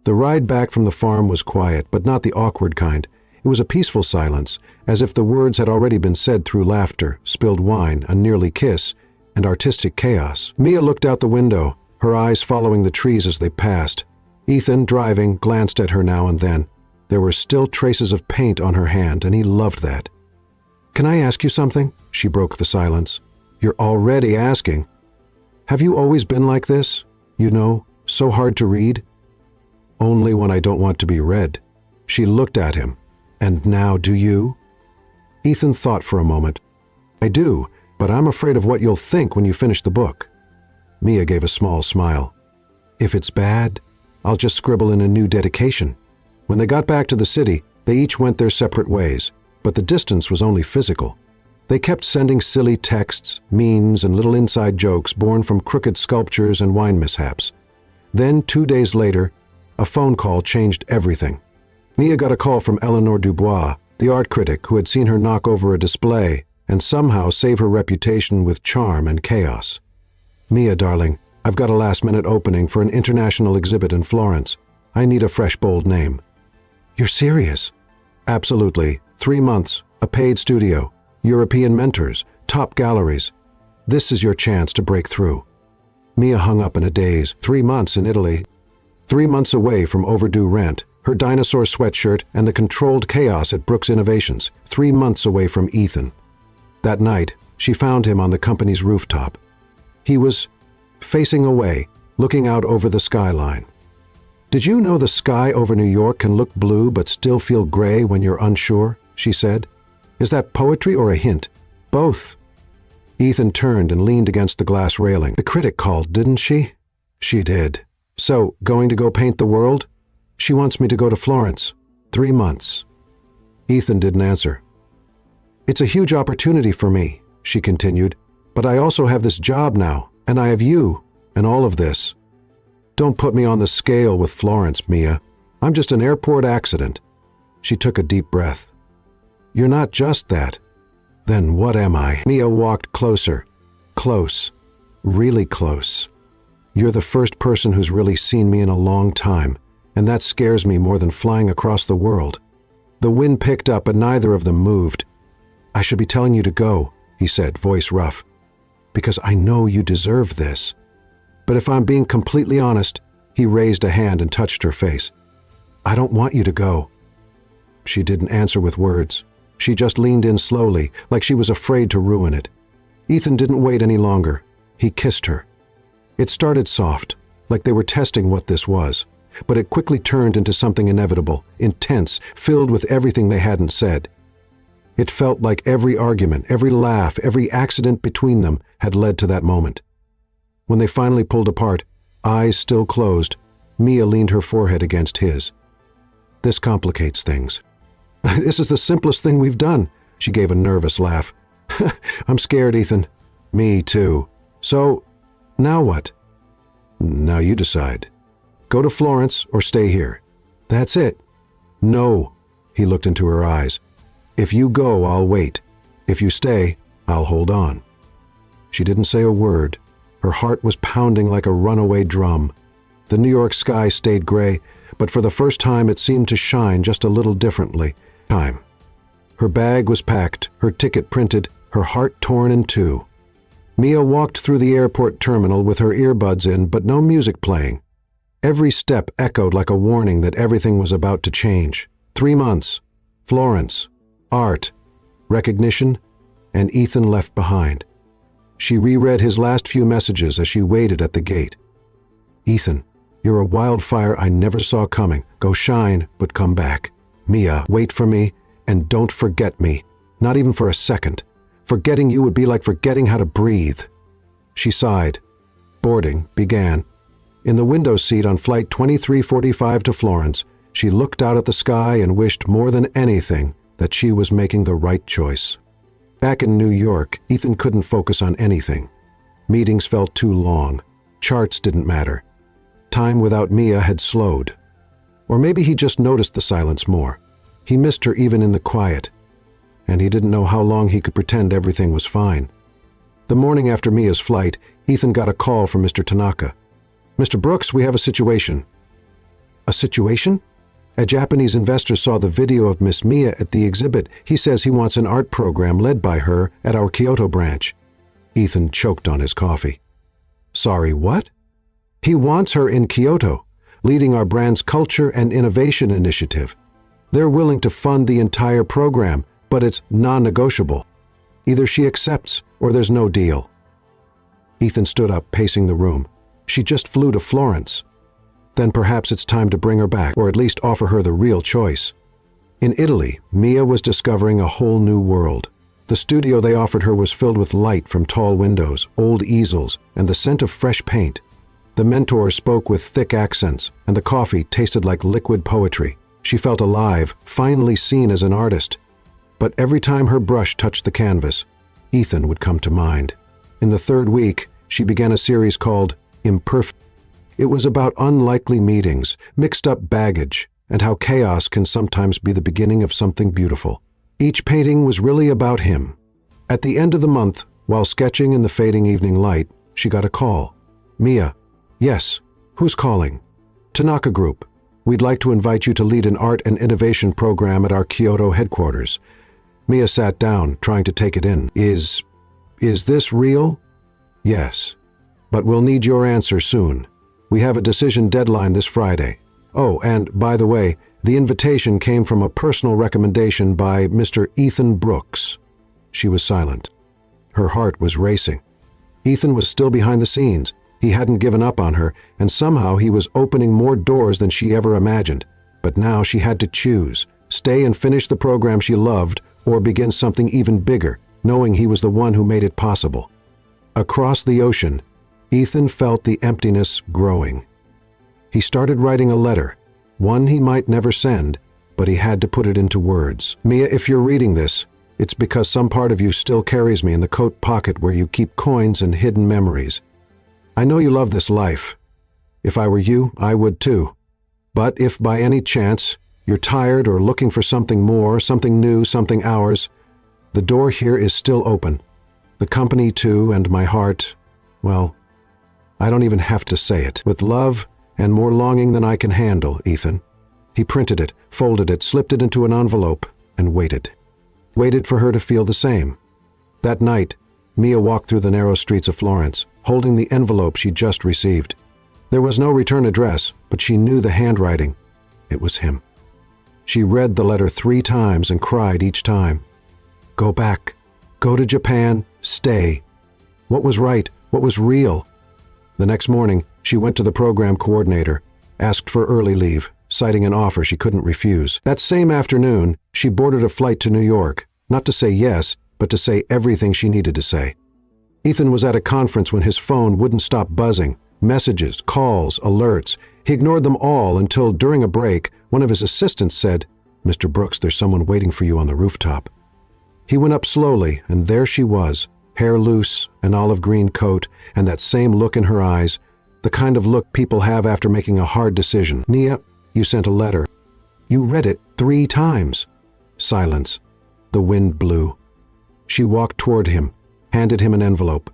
The ride back from the farm was quiet, but not the awkward kind. It was a peaceful silence, as if the words had already been said through laughter, spilled wine, a nearly kiss, and artistic chaos. Mia looked out the window, her eyes following the trees as they passed. Ethan, driving, glanced at her now and then. There were still traces of paint on her hand, and he loved that. "Can I ask you something?" She broke the silence. "You're already asking. Have you always been like this? You know, so hard to read?" "Only when I don't want to be read." She looked at him. "And now do you?" Ethan thought for a moment. "I do, but I'm afraid of what you'll think when you finish the book." Mia gave a small smile. "If it's bad, I'll just scribble in a new dedication." When they got back to the city, they each went their separate ways, but the distance was only physical. They kept sending silly texts, memes, and little inside jokes born from crooked sculptures and wine mishaps. Then, 2 days later, a phone call changed everything. Mia got a call from Eleanor Dubois, the art critic who had seen her knock over a display and somehow save her reputation with charm and chaos. "Mia, darling, I've got a last-minute opening for an international exhibit in Florence. I need a fresh, bold name." "You're serious?" "Absolutely. 3 months, a paid studio, European mentors, top galleries. This is your chance to break through." Mia hung up in a daze. 3 months in Italy. 3 months away from overdue rent, her dinosaur sweatshirt, and the controlled chaos at Brooks Innovations. 3 months away from Ethan. That night, she found him on the company's rooftop. He was facing away, looking out over the skyline. "Did you know the sky over New York can look blue but still feel gray when you're unsure?" she said. "Is that poetry or a hint?" "Both." Ethan turned and leaned against the glass railing. "The critic called, didn't she?" "She did." "So, going to go paint the world?" "She wants me to go to Florence. 3 months." Ethan didn't answer. "It's a huge opportunity for me," she continued, "but I also have this job now, and I have you, and all of this. Don't put me on the scale with Florence, Mia. I'm just an airport accident." She took a deep breath. "You're not just that. Then what am I?" Mia walked closer. Close. Really close. "You're the first person who's really seen me in a long time, and that scares me more than flying across the world." The wind picked up, but neither of them moved. "I should be telling you to go," he said, voice rough, "because I know you deserve this. But if I'm being completely honest," he raised a hand and touched her face, "I don't want you to go." She didn't answer with words. She just leaned in slowly, like she was afraid to ruin it. Ethan didn't wait any longer. He kissed her. It started soft, like they were testing what this was, but it quickly turned into something inevitable, intense, filled with everything they hadn't said. It felt like every argument, every laugh, every accident between them had led to that moment. When they finally pulled apart, eyes still closed, Mia leaned her forehead against his. "This complicates things." "This is the simplest thing we've done," she gave a nervous laugh. "I'm scared, Ethan." "Me too." "So, now what?" "Now you decide. Go to Florence or stay here." "That's it." "No." He looked into her eyes. "If you go, I'll wait. If you stay, I'll hold on." She didn't say a word. Her heart was pounding like a runaway drum. The New York sky stayed gray, but for the first time it seemed to shine just a little differently. Her bag was packed, her ticket printed, her heart torn in two. Mia walked through the airport terminal with her earbuds in, but no music playing. Every step echoed like a warning that everything was about to change. 3 months, Florence, art, recognition, and Ethan left behind. She reread his last few messages as she waited at the gate. "Ethan, you're a wildfire I never saw coming. Go shine, but come back. Mia, wait for me, and don't forget me. Not even for a second. Forgetting you would be like forgetting how to breathe." She sighed. Boarding began. In the window seat on flight 2345 to Florence, she looked out at the sky and wished more than anything that she was making the right choice. Back in New York, Ethan couldn't focus on anything. Meetings felt too long. Charts didn't matter. Time without Mia had slowed. Or maybe he just noticed the silence more. He missed her even in the quiet. And he didn't know how long he could pretend everything was fine. The morning after Mia's flight, Ethan got a call from Mr. Tanaka. "Mr. Brooks, we have a situation." "A situation?" "A Japanese investor saw the video of Miss Mia at the exhibit. He says he wants an art program led by her at our Kyoto branch." Ethan choked on his coffee. "Sorry, what?" "He wants her in Kyoto, leading our brand's culture and innovation initiative. They're willing to fund the entire program, but it's non-negotiable. Either she accepts or there's no deal." Ethan stood up, pacing the room. She just flew to Florence. Then perhaps it's time to bring her back, or at least offer her the real choice. In Italy, Mia was discovering a whole new world. The studio they offered her was filled with light from tall windows, old easels, and the scent of fresh paint. The mentor spoke with thick accents, and the coffee tasted like liquid poetry. She felt alive, finally seen as an artist. But every time her brush touched the canvas, Ethan would come to mind. In the 3rd week, she began a series called Imperfect. It was about unlikely meetings, mixed up baggage, and how chaos can sometimes be the beginning of something beautiful. Each painting was really about him. At the end of the month, while sketching in the fading evening light, she got a call. "Mia." "Yes. Who's calling?" "Tanaka Group. We'd like to invite you to lead an art and innovation program at our Kyoto headquarters." Mia sat down, trying to take it in. Is this real?" "Yes. But we'll need your answer soon. We have a decision deadline this Friday. Oh, and by the way, the invitation came from a personal recommendation by Mr. Ethan Brooks." She was silent. Her heart was racing. Ethan was still behind the scenes. He hadn't given up on her, and somehow he was opening more doors than she ever imagined. But now she had to choose: stay and finish the program she loved, or begin something even bigger, knowing he was the one who made it possible. Across the ocean, Ethan felt the emptiness growing. He started writing a letter, one he might never send, but he had to put it into words. "Mia, if you're reading this, it's because some part of you still carries me in the coat pocket where you keep coins and hidden memories. I know you love this life. If I were you, I would too. But if by any chance you're tired or looking for something more, something new, something ours, the door here is still open. The company too, and my heart, well, I don't even have to say it. With love and more longing than I can handle, Ethan." He printed it, folded it, slipped it into an envelope, and waited. Waited for her to feel the same. That night, Mia walked through the narrow streets of Florence, holding the envelope she just received. There was no return address, but she knew the handwriting. It was him. She read the letter 3 times and cried each time. Go back. Go to Japan. Stay. What was right? What was real? The next morning, she went to the program coordinator, asked for early leave, citing an offer she couldn't refuse. That same afternoon, she boarded a flight to New York, not to say yes, but to say everything she needed to say. Ethan was at a conference when his phone wouldn't stop buzzing. Messages, calls, alerts. He ignored them all until, during a break, one of his assistants said, "Mr. Brooks, there's someone waiting for you on the rooftop." He went up slowly, and there she was, hair loose, an olive green coat, and that same look in her eyes, the kind of look people have after making a hard decision. "Nia, you sent a letter. You read it 3 times. Silence. The wind blew. She walked toward him, handed him an envelope.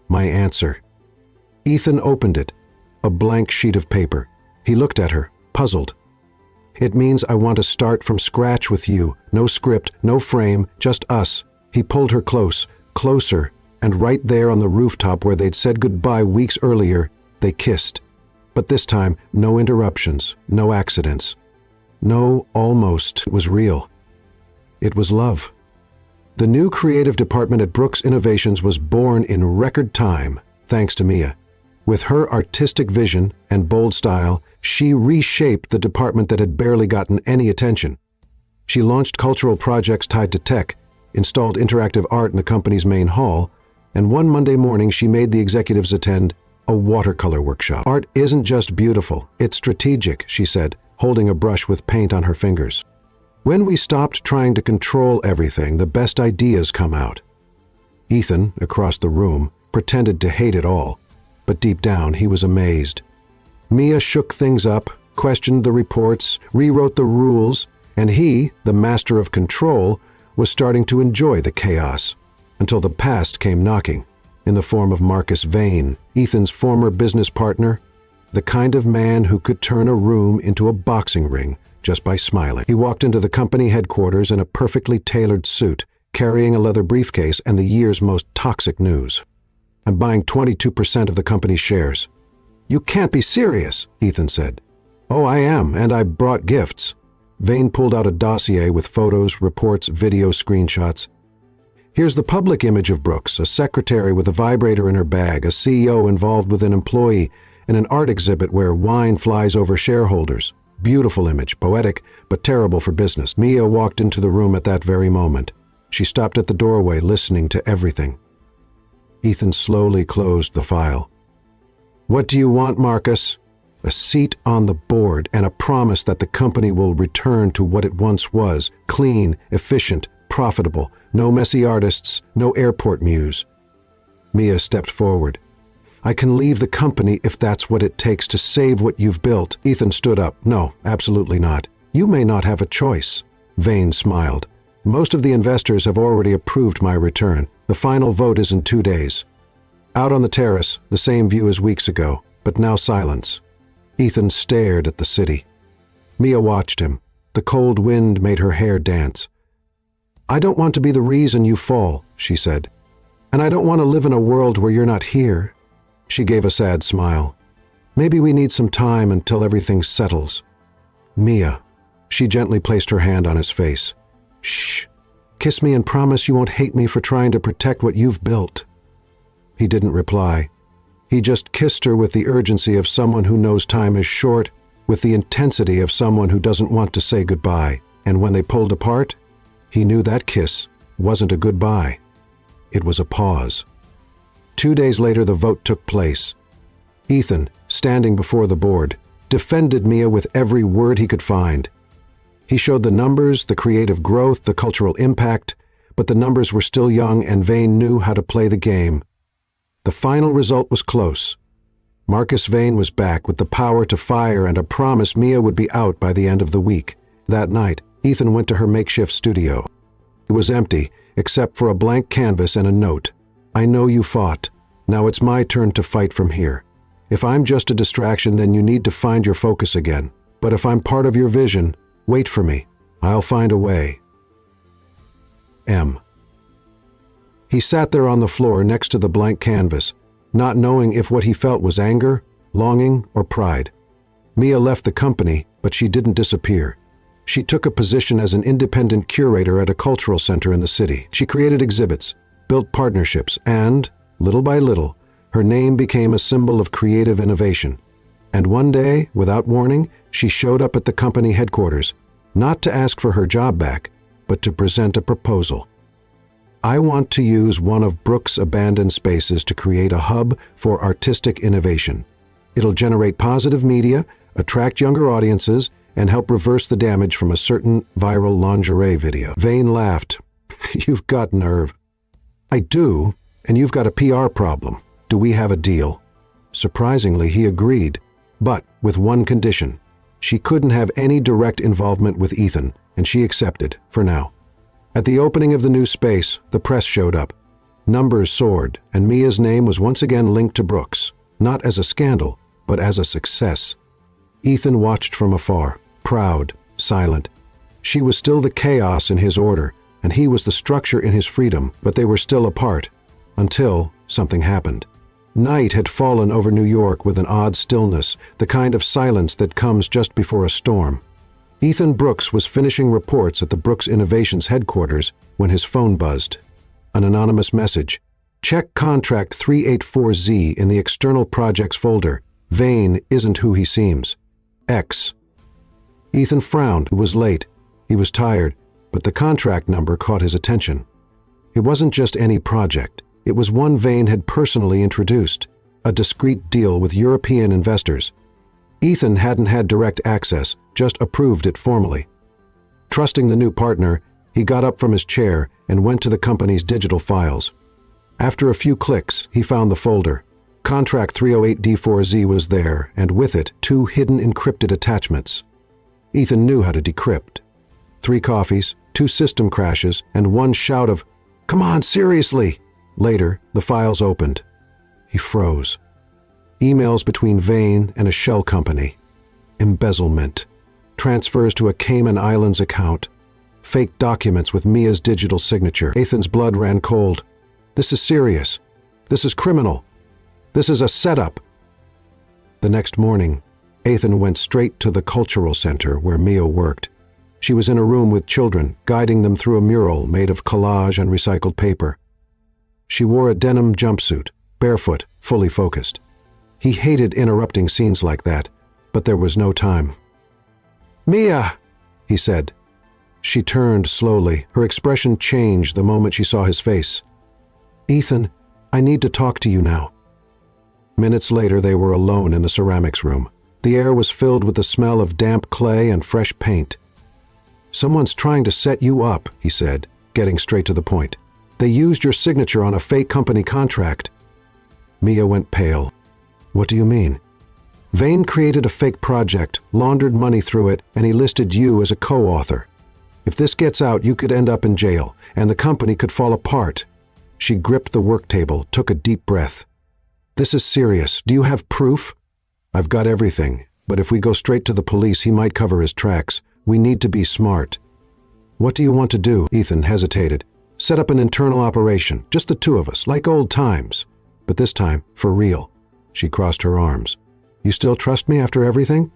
My answer. Ethan opened it, a blank sheet of paper. He looked at her, puzzled. It means I want to start from scratch with you. No script, no frame, just us. He pulled her close, closer, and right there on the rooftop where they'd said goodbye weeks earlier, they kissed. But this time, no interruptions, no accidents. No, almost. It was real. It was love. The new creative department at Brooks Innovations was born in record time, thanks to Mia. With her artistic vision and bold style, she reshaped the department that had barely gotten any attention. She launched cultural projects tied to tech, installed interactive art in the company's main hall, and one Monday morning she made the executives attend a watercolor workshop. Art isn't just beautiful, it's strategic, she said, holding a brush with paint on her fingers. When we stopped trying to control everything, the best ideas come out. Ethan, across the room, pretended to hate it all, but deep down he was amazed. Mia shook things up, questioned the reports, rewrote the rules, and he, the master of control, was starting to enjoy the chaos, until the past came knocking, in the form of Marcus Vane, Ethan's former business partner, the kind of man who could turn a room into a boxing ring just by smiling. He walked into the company headquarters in a perfectly tailored suit, carrying a leather briefcase and the year's most toxic news. I'm buying 22% of the company's shares. You can't be serious, Ethan said. Oh, I am, and I brought gifts. Vane pulled out a dossier with photos, reports, video screenshots. Here's the public image of Brooks, a secretary with a vibrator in her bag, a CEO involved with an employee, and an art exhibit where wine flies over shareholders. Beautiful image, poetic, but terrible for business. Mia walked into the room at that very moment. She stopped at the doorway, listening to everything. Ethan slowly closed the file. What do you want, Marcus? A seat on the board and a promise that the company will return to what it once was, clean, efficient, profitable, no messy artists, no airport muse. Mia stepped forward. I can leave the company if that's what it takes to save what you've built. Ethan stood up. No, absolutely not. You may not have a choice. Vane smiled. Most of the investors have already approved my return. The final vote is in 2 days. Out on the terrace, the same view as weeks ago, but now silence. Ethan stared at the city. Mia watched him. The cold wind made her hair dance. "I don't want to be the reason you fall," she said. "And I don't want to live in a world where you're not here." She gave a sad smile. "Maybe we need some time until everything settles." "Mia." She gently placed her hand on his face. "Shh. Kiss me and promise you won't hate me for trying to protect what you've built." He didn't reply. He just kissed her with the urgency of someone who knows time is short, with the intensity of someone who doesn't want to say goodbye. And when they pulled apart, he knew that kiss wasn't a goodbye. It was a pause. 2 days later, the vote took place. Ethan, standing before the board, defended Mia with every word he could find. He showed the numbers, the creative growth, the cultural impact, but the numbers were still young and Vane knew how to play the game. The final result was close. Marcus Vane was back with the power to fire and a promise Mia would be out by the end of the week. That night, Ethan went to her makeshift studio. It was empty, except for a blank canvas and a note. "I know you fought. Now it's my turn to fight from here. If I'm just a distraction, then you need to find your focus again. But if I'm part of your vision, wait for me. I'll find a way. M." He sat there on the floor next to the blank canvas, not knowing if what he felt was anger, longing, or pride. Mia left the company, but she didn't disappear. She took a position as an independent curator at a cultural center in the city. She created exhibits, built partnerships, and, little by little, her name became a symbol of creative innovation. And one day, without warning, she showed up at the company headquarters, not to ask for her job back, but to present a proposal. "I want to use one of Brooks' abandoned spaces to create a hub for artistic innovation. It'll generate positive media, attract younger audiences, and help reverse the damage from a certain viral lingerie video." Vane laughed. "You've got nerve." "I do, and you've got a PR problem. Do we have a deal?" Surprisingly, he agreed, but with one condition. She couldn't have any direct involvement with Ethan, and she accepted, for now. At the opening of the new space, the press showed up. Numbers soared, and Mia's name was once again linked to Brooks, not as a scandal, but as a success. Ethan watched from afar, proud, silent. She was still the chaos in his order, and he was the structure in his freedom, but they were still apart, until something happened. Night had fallen over New York with an odd stillness, the kind of silence that comes just before a storm. Ethan Brooks was finishing reports at the Brooks Innovations headquarters when his phone buzzed. An anonymous message. "Check contract 384Z in the external projects folder. Vane isn't who he seems. X." Ethan frowned. It was late. He was tired, but the contract number caught his attention. It wasn't just any project. It was one Vane had personally introduced, a discreet deal with European investors. Ethan hadn't had direct access, just approved it formally. Trusting the new partner, he got up from his chair and went to the company's digital files. After a few clicks, he found the folder. Contract 308D4Z was there, and with it, 2 hidden encrypted attachments. Ethan knew how to decrypt. 3 coffees, 2 system crashes, and 1 shout of, "Come on, seriously!" Later, the files opened. He froze. Emails between Vane and a shell company. Embezzlement. Transfers to a Cayman Islands account. Fake documents with Mia's digital signature. Ethan's blood ran cold. This is serious. This is criminal. This is a setup. The next morning, Ethan went straight to the cultural center where Mia worked. She was in a room with children, guiding them through a mural made of collage and recycled paper. She wore a denim jumpsuit, barefoot, fully focused. He hated interrupting scenes like that, but there was no time. "Mia!" he said. She turned slowly. Her expression changed the moment she saw his face. "Ethan, I need to talk to you now." Minutes later, they were alone in the ceramics room. The air was filled with the smell of damp clay and fresh paint. "Someone's trying to set you up," he said, getting straight to the point. "They used your signature on a fake company contract." Mia went pale. "What do you mean?" "Vane created a fake project, laundered money through it, and he listed you as a co-author. If this gets out, you could end up in jail, and the company could fall apart." She gripped the work table, took a deep breath. "This is serious. Do you have proof?" "I've got everything, but if we go straight to the police, he might cover his tracks. We need to be smart." "What do you want to do?" Ethan hesitated. "Set up an internal operation, just the two of us, like old times. But this time, for real." She crossed her arms. "You still trust me after everything?"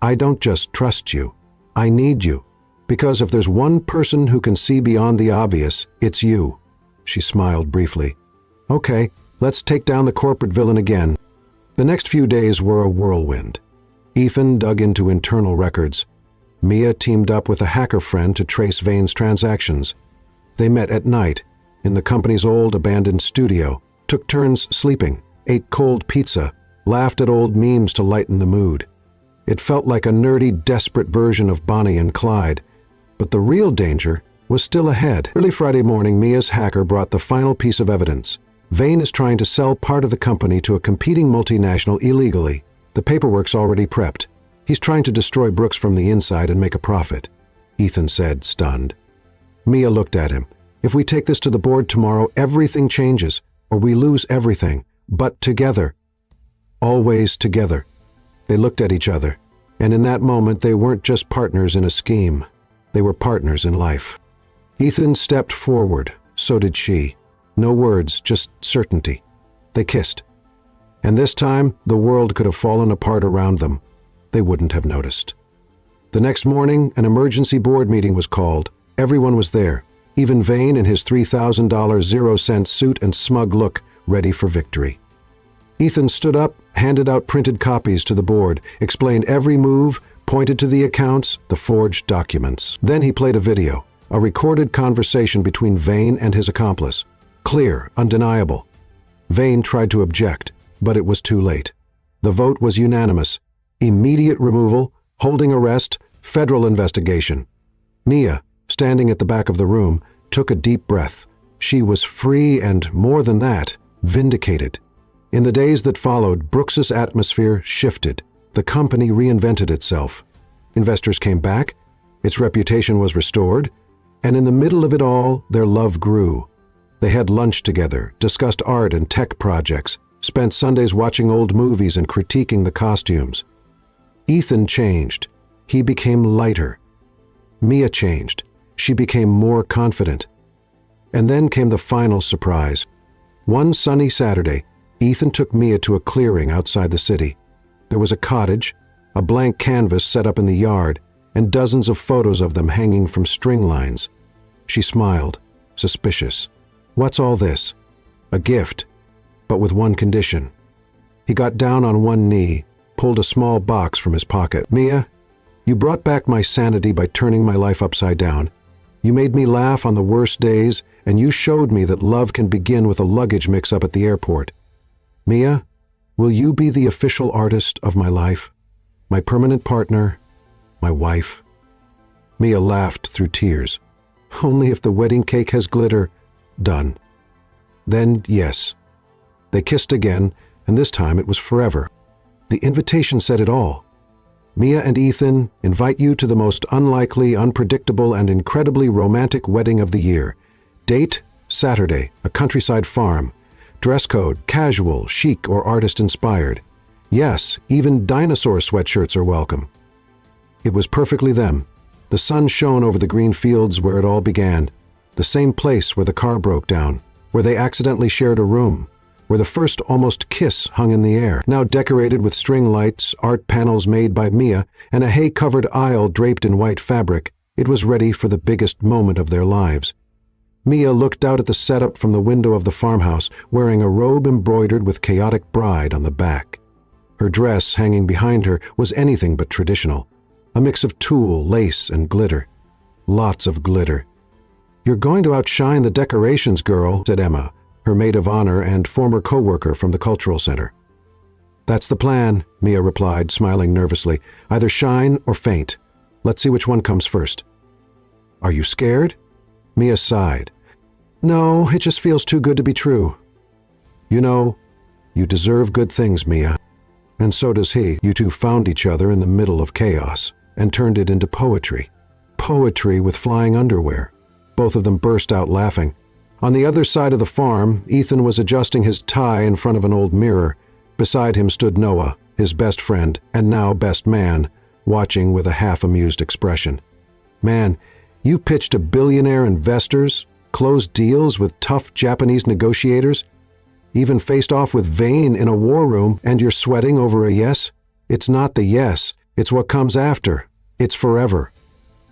"I don't just trust you. I need you. Because if there's one person who can see beyond the obvious, it's you." She smiled briefly. "Okay, let's take down the corporate villain again." The next few days were a whirlwind. Ethan dug into internal records. Mia teamed up with a hacker friend to trace Vane's transactions. They met at night, in the company's old abandoned studio, took turns sleeping, ate cold pizza, laughed at old memes to lighten the mood. It felt like a nerdy, desperate version of Bonnie and Clyde. But the real danger was still ahead. Early Friday morning, Mia's hacker brought the final piece of evidence. Vane is trying to sell part of the company to a competing multinational illegally. The paperwork's already prepped. He's trying to destroy Brooks from the inside and make a profit, Ethan said, stunned. Mia looked at him. "If we take this to the board tomorrow, everything changes, or we lose everything. But together. Always together." They looked at each other, and in that moment they weren't just partners in a scheme. They were partners in life. Ethan stepped forward, so did she. No words, just certainty. They kissed. And this time, the world could have fallen apart around them. They wouldn't have noticed. The next morning, an emergency board meeting was called. Everyone was there, even Vane in his $3,000 zero-cent suit and smug look, ready for victory. Ethan stood up, handed out printed copies to the board, explained every move, pointed to the accounts, the forged documents. Then he played a video, a recorded conversation between Vane and his accomplice. Clear, undeniable. Vane tried to object, but it was too late. The vote was unanimous. Immediate removal, holding arrest, federal investigation. Mia, standing at the back of the room, took a deep breath. She was free and, more than that, vindicated. In the days that followed, Brooks's atmosphere shifted. The company reinvented itself. Investors came back, its reputation was restored, and in the middle of it all, their love grew. They had lunch together, discussed art and tech projects, spent Sundays watching old movies and critiquing the costumes. Ethan changed. He became lighter. Mia changed. She became more confident. And then came the final surprise. One sunny Saturday, Ethan took Mia to a clearing outside the city. There was a cottage, a blank canvas set up in the yard, and dozens of photos of them hanging from string lines. She smiled, suspicious. "What's all this?" "A gift, but with one condition." He got down on one knee, pulled a small box from his pocket. "Mia, you brought back my sanity by turning my life upside down. You made me laugh on the worst days, and you showed me that love can begin with a luggage mix-up at the airport. Mia, will you be the official artist of my life? My permanent partner, my wife?" Mia laughed through tears. "Only if the wedding cake has glitter." "Done." "Then, yes." They kissed again, and this time it was forever. The invitation said it all. "Mia and Ethan invite you to the most unlikely, unpredictable, and incredibly romantic wedding of the year. Date, Saturday, a countryside farm. Dress code, casual, chic, or artist-inspired. Yes, even dinosaur sweatshirts are welcome." It was perfectly them. The sun shone over the green fields where it all began. The same place where the car broke down, where they accidentally shared a room, where the first almost kiss hung in the air, now decorated with string lights, art panels made by Mia, and a hay-covered aisle draped in white fabric. It was ready for the biggest moment of their lives. Mia looked out at the setup from the window of the farmhouse, wearing a robe embroidered with chaotic bride on the back. Her dress, hanging behind her, was anything but traditional. A mix of tulle, lace, and glitter. Lots of glitter. "You're going to outshine the decorations, girl," said Emma, her maid of honor and former co-worker from the cultural center. "That's the plan," Mia replied, smiling nervously. "Either shine or faint. Let's see which one comes first." "Are you scared?" Mia sighed. "No, it just feels too good to be true." "You know, you deserve good things, Mia. And so does he." You two found each other in the middle of chaos and turned it into poetry. Poetry with flying underwear. Both of them burst out laughing. On the other side of the farm, Ethan was adjusting his tie in front of an old mirror. Beside him stood Noah, his best friend, and now best man, watching with a half-amused expression. "Man, you pitched to billionaire investors, closed deals with tough Japanese negotiators, even faced off with Vane in a war room, and you're sweating over a yes? It's not the yes, it's what comes after. It's forever.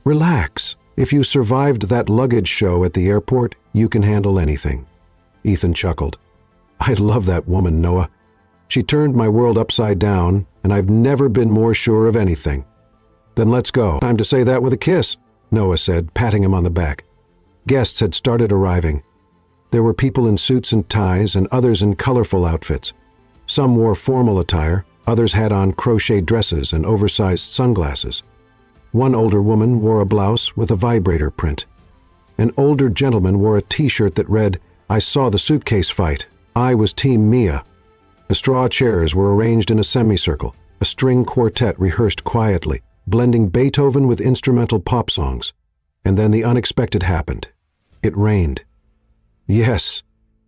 Relax. If you survived that luggage show at the airport, you can handle anything." Ethan chuckled. "I love that woman, Noah. She turned my world upside down, and I've never been more sure of anything." "Then let's go." "Time to say that with a kiss," Noah said, patting him on the back. Guests had started arriving. There were people in suits and ties and others in colorful outfits. Some wore formal attire, others had on crochet dresses and oversized sunglasses. One older woman wore a blouse with a vibrator print. An older gentleman wore a t-shirt that read, "I saw the Suitcase fight. I was Team Mia." The straw chairs were arranged in a semicircle. A string quartet rehearsed quietly, blending Beethoven with instrumental pop songs. And then the unexpected happened. It rained. Yes,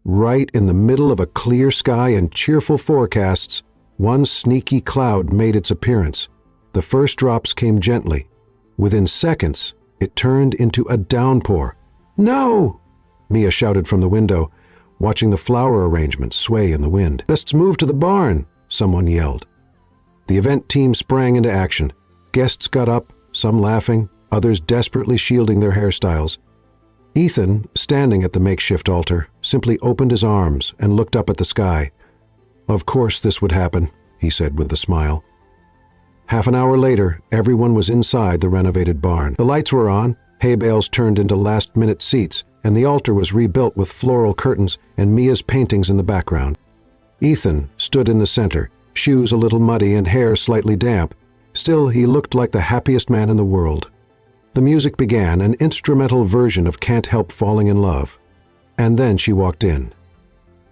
right in the middle of a clear sky and cheerful forecasts, one sneaky cloud made its appearance. The first drops came gently. Within seconds, it turned into a downpour. "No!" Mia shouted from the window, watching the flower arrangement sway in the wind. "Let's move to the barn," someone yelled. The event team sprang into action. Guests got up, some laughing, others desperately shielding their hairstyles. Ethan, standing at the makeshift altar, simply opened his arms and looked up at the sky. "Of course this would happen," he said with a smile. Half an hour later, everyone was inside the renovated barn. The lights were on, hay bales turned into last-minute seats, and the altar was rebuilt with floral curtains and Mia's paintings in the background. Ethan stood in the center, shoes a little muddy and hair slightly damp. Still, he looked like the happiest man in the world. The music began, an instrumental version of Can't Help Falling in Love. And then she walked in.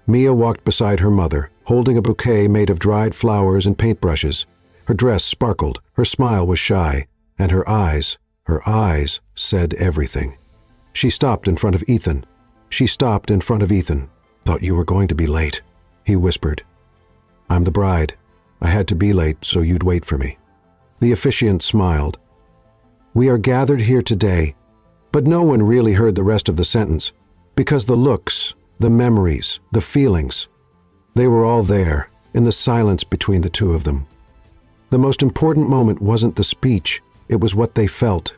Mia walked beside her mother, holding a bouquet made of dried flowers and paintbrushes. Her dress sparkled, her smile was shy, and her eyes said everything. She stopped in front of Ethan. "Thought you were going to be late," he whispered. "I'm the bride. I had to be late so you'd wait for me." The officiant smiled. "We are gathered here today," but no one really heard the rest of the sentence, because the looks, the memories, the feelings, they were all there, in the silence between the two of them. The most important moment wasn't the speech, it was what they felt.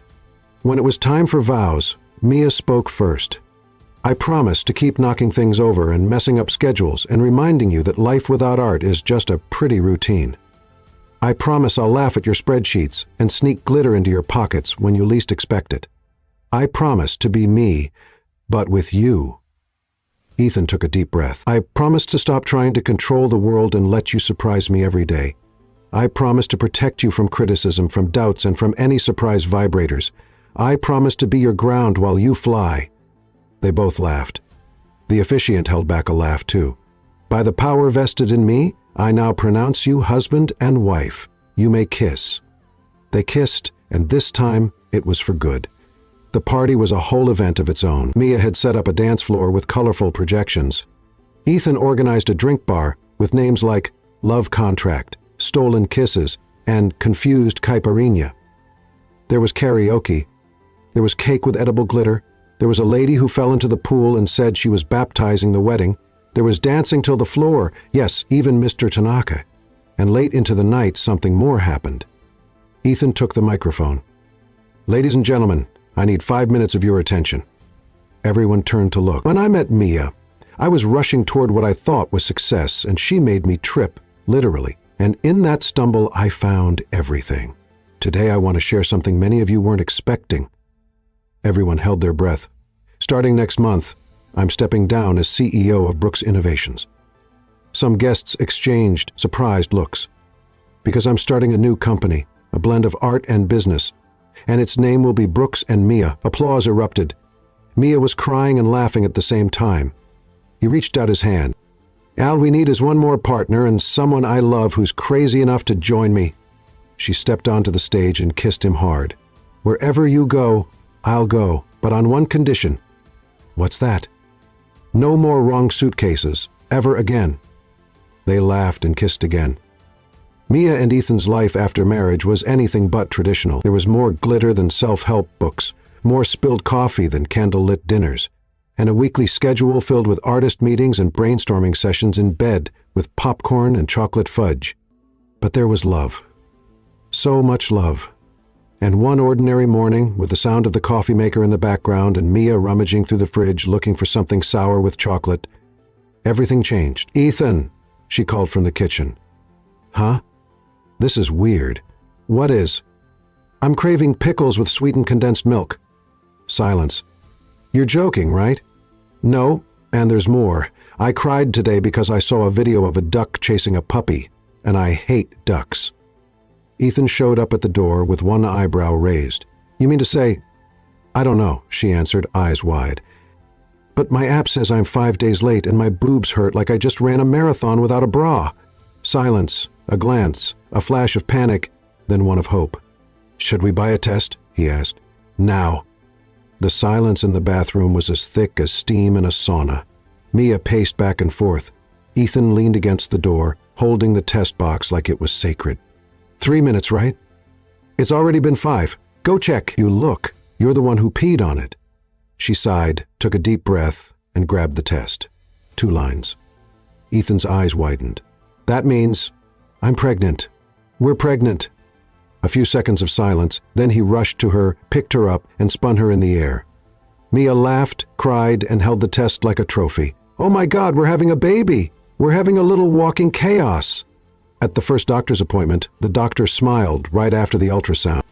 When it was time for vows, Mia spoke first. "I promise to keep knocking things over and messing up schedules and reminding you that life without art is just a pretty routine. I promise I'll laugh at your spreadsheets and sneak glitter into your pockets when you least expect it. I promise to be me, but with you." Ethan took a deep breath. "I promise to stop trying to control the world and let you surprise me every day. I promise to protect you from criticism, from doubts, and from any surprise vibrators. I promise to be your ground while you fly." They both laughed. The officiant held back a laugh too. "By the power vested in me, I now pronounce you husband and wife. You may kiss." They kissed, and this time it was for good. The party was a whole event of its own. Mia had set up a dance floor with colorful projections. Ethan organized a drink bar with names like Love Contract, Stolen Kisses, and Confused Caipirinha. There was karaoke. There was cake with edible glitter. There was a lady who fell into the pool and said she was baptizing the wedding. There was dancing till the floor, yes, even Mr. Tanaka. And late into the night, something more happened. Ethan took the microphone. "Ladies and gentlemen, I need 5 minutes of your attention." Everyone turned to look. When I met Mia, I was rushing toward what I thought was success, and she made me trip, literally. And in that stumble, I found everything. Today, I want to share something many of you weren't expecting. Everyone held their breath. Starting next month, I'm stepping down as CEO of Brooks Innovations. Some guests exchanged surprised looks. Because I'm starting a new company, a blend of art and business, and its name will be Brooks and Mia. Applause erupted. Mia was crying and laughing at the same time. He reached out his hand. "All we need is one more partner and someone I love who's crazy enough to join me." She stepped onto the stage and kissed him hard. "Wherever you go, I'll go, but on one condition." "What's that?" "No more wrong suitcases, ever again." They laughed and kissed again. Mia and Ethan's life after marriage was anything but traditional. There was more glitter than self-help books, more spilled coffee than candlelit dinners, and a weekly schedule filled with artist meetings and brainstorming sessions in bed with popcorn and chocolate fudge. But there was love. So much love. And one ordinary morning, with the sound of the coffee maker in the background and Mia rummaging through the fridge looking for something sour with chocolate, everything changed. "Ethan," she called from the kitchen. "Huh? This is weird. What is?" "I'm craving pickles with sweetened condensed milk." Silence. "You're joking, right?" "No, and there's more. I cried today because I saw a video of a duck chasing a puppy, and I hate ducks." Ethan showed up at the door with one eyebrow raised. "You mean to say—" "I don't know," she answered, eyes wide. "But my app says I'm 5 days late and my boobs hurt like I just ran a marathon without a bra." Silence, a glance, a flash of panic, then one of hope. "Should we buy a test?" he asked. "Now." The silence in the bathroom was as thick as steam in a sauna. Mia paced back and forth. Ethan leaned against the door, holding the test box like it was sacred. 3 minutes, right? It's already been 5. Go check. You look. You're the one who peed on it. She sighed, took a deep breath, and grabbed the test. 2 lines. Ethan's eyes widened. "That means I'm pregnant. We're pregnant." A few seconds of silence, then he rushed to her, picked her up, and spun her in the air. Mia laughed, cried, and held the test like a trophy. "Oh my God, we're having a baby! We're having a little walking chaos!" At the first doctor's appointment, the doctor smiled right after the ultrasound.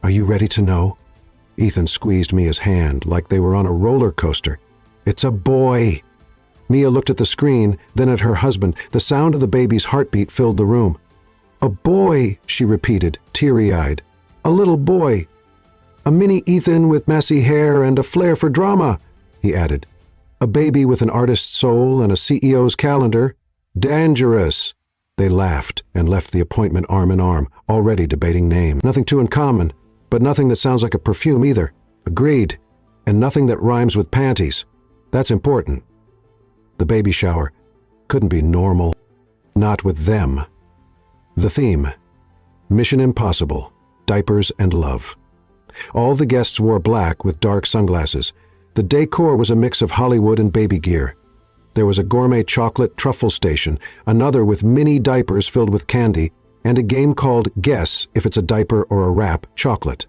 "Are you ready to know?" Ethan squeezed Mia's hand like they were on a roller coaster. "It's a boy!" Mia looked at the screen, then at her husband. The sound of the baby's heartbeat filled the room. "A boy," she repeated, teary-eyed. "A little boy. A mini Ethan with messy hair and a flair for drama," he added. "A baby with an artist's soul and a CEO's calendar. Dangerous." They laughed and left the appointment arm in arm, already debating names. Nothing too uncommon, but nothing that sounds like a perfume either. Agreed. And nothing that rhymes with panties. That's important. The baby shower couldn't be normal. Not with them. The theme: Mission Impossible, diapers and love. All the guests wore black with dark sunglasses. The decor was a mix of Hollywood and baby gear. There was a gourmet chocolate truffle station, another with mini diapers filled with candy, and a game called Guess If It's a Diaper or a Wrap Chocolate.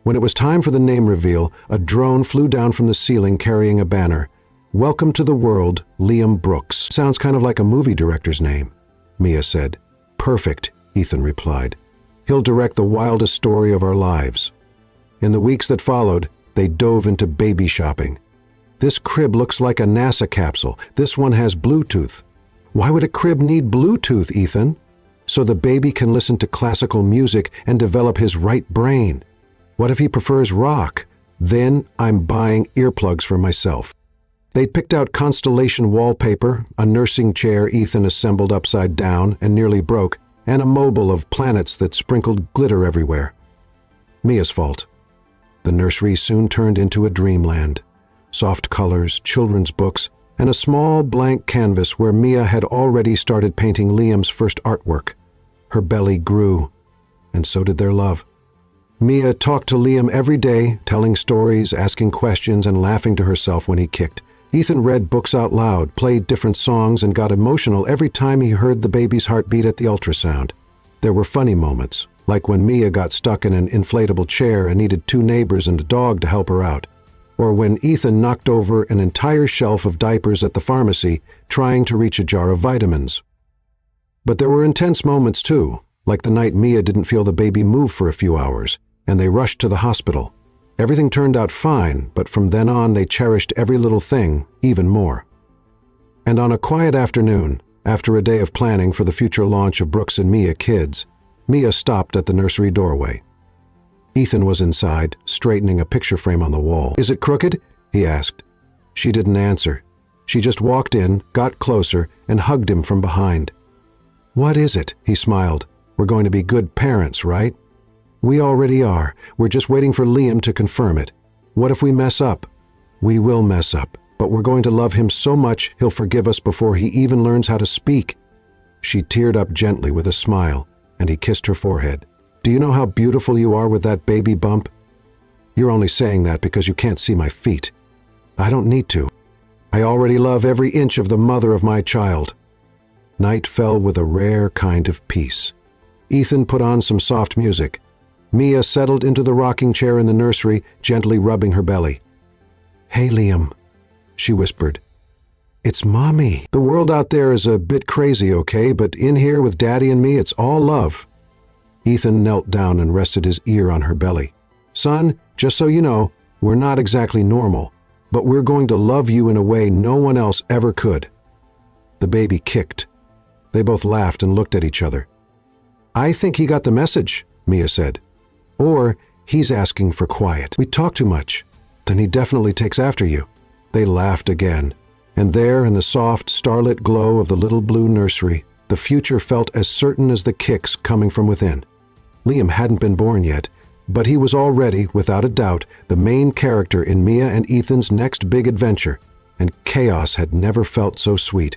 When it was time for the name reveal, a drone flew down from the ceiling carrying a banner. "Welcome to the world, Liam Brooks." "Sounds kind of like a movie director's name," Mia said. "Perfect," Ethan replied. "He'll direct the wildest story of our lives." In the weeks that followed, they dove into baby shopping. "This crib looks like a NASA capsule. This one has Bluetooth." "Why would a crib need Bluetooth, Ethan?" "So the baby can listen to classical music and develop his right brain." "What if he prefers rock?" "Then I'm buying earplugs for myself." They'd picked out constellation wallpaper, a nursing chair Ethan assembled upside down and nearly broke, and a mobile of planets that sprinkled glitter everywhere. Mia's fault. The nursery soon turned into a dreamland. Soft colors, children's books, and a small blank canvas where Mia had already started painting Liam's first artwork. Her belly grew, and so did their love. Mia talked to Liam every day, telling stories, asking questions, and laughing to herself when he kicked. Ethan read books out loud, played different songs, and got emotional every time he heard the baby's heartbeat at the ultrasound. There were funny moments, like when Mia got stuck in an inflatable chair and needed 2 neighbors and a dog to help her out. Or when Ethan knocked over an entire shelf of diapers at the pharmacy, trying to reach a jar of vitamins. But there were intense moments too, like the night Mia didn't feel the baby move for a few hours, and they rushed to the hospital. Everything turned out fine, but from then on they cherished every little thing even more. And on a quiet afternoon, after a day of planning for the future launch of Brooks and Mia Kids, Mia stopped at the nursery doorway. Ethan was inside, straightening a picture frame on the wall. "Is it crooked?" he asked. She didn't answer. She just walked in, got closer, and hugged him from behind. "What is it?" he smiled. "We're going to be good parents, right?" "We already are. We're just waiting for Liam to confirm it. What if we mess up?" "We will mess up, but we're going to love him so much he'll forgive us before he even learns how to speak." She teared up gently with a smile. and he kissed her forehead. "Do you know how beautiful you are with that baby bump?" "You're only saying that because you can't see my feet." "I don't need to. I already love every inch of the mother of my child." Night fell with a rare kind of peace. Ethan put on some soft music. Mia settled into the rocking chair in the nursery, gently rubbing her belly. "Hey, Liam," she whispered. "It's Mommy. The world out there is a bit crazy, okay, but in here with Daddy and me, it's all love." Ethan knelt down and rested his ear on her belly. "Son, just so you know, we're not exactly normal, but we're going to love you in a way no one else ever could." The baby kicked. They both laughed and looked at each other. "I think he got the message," Mia said. "Or he's asking for quiet. We talk too much. Then he definitely takes after you." They laughed again, and there in the soft, starlit glow of the little blue nursery, the future felt as certain as the kicks coming from within. Liam hadn't been born yet, but he was already, without a doubt, the main character in Mia and Ethan's next big adventure, and chaos had never felt so sweet.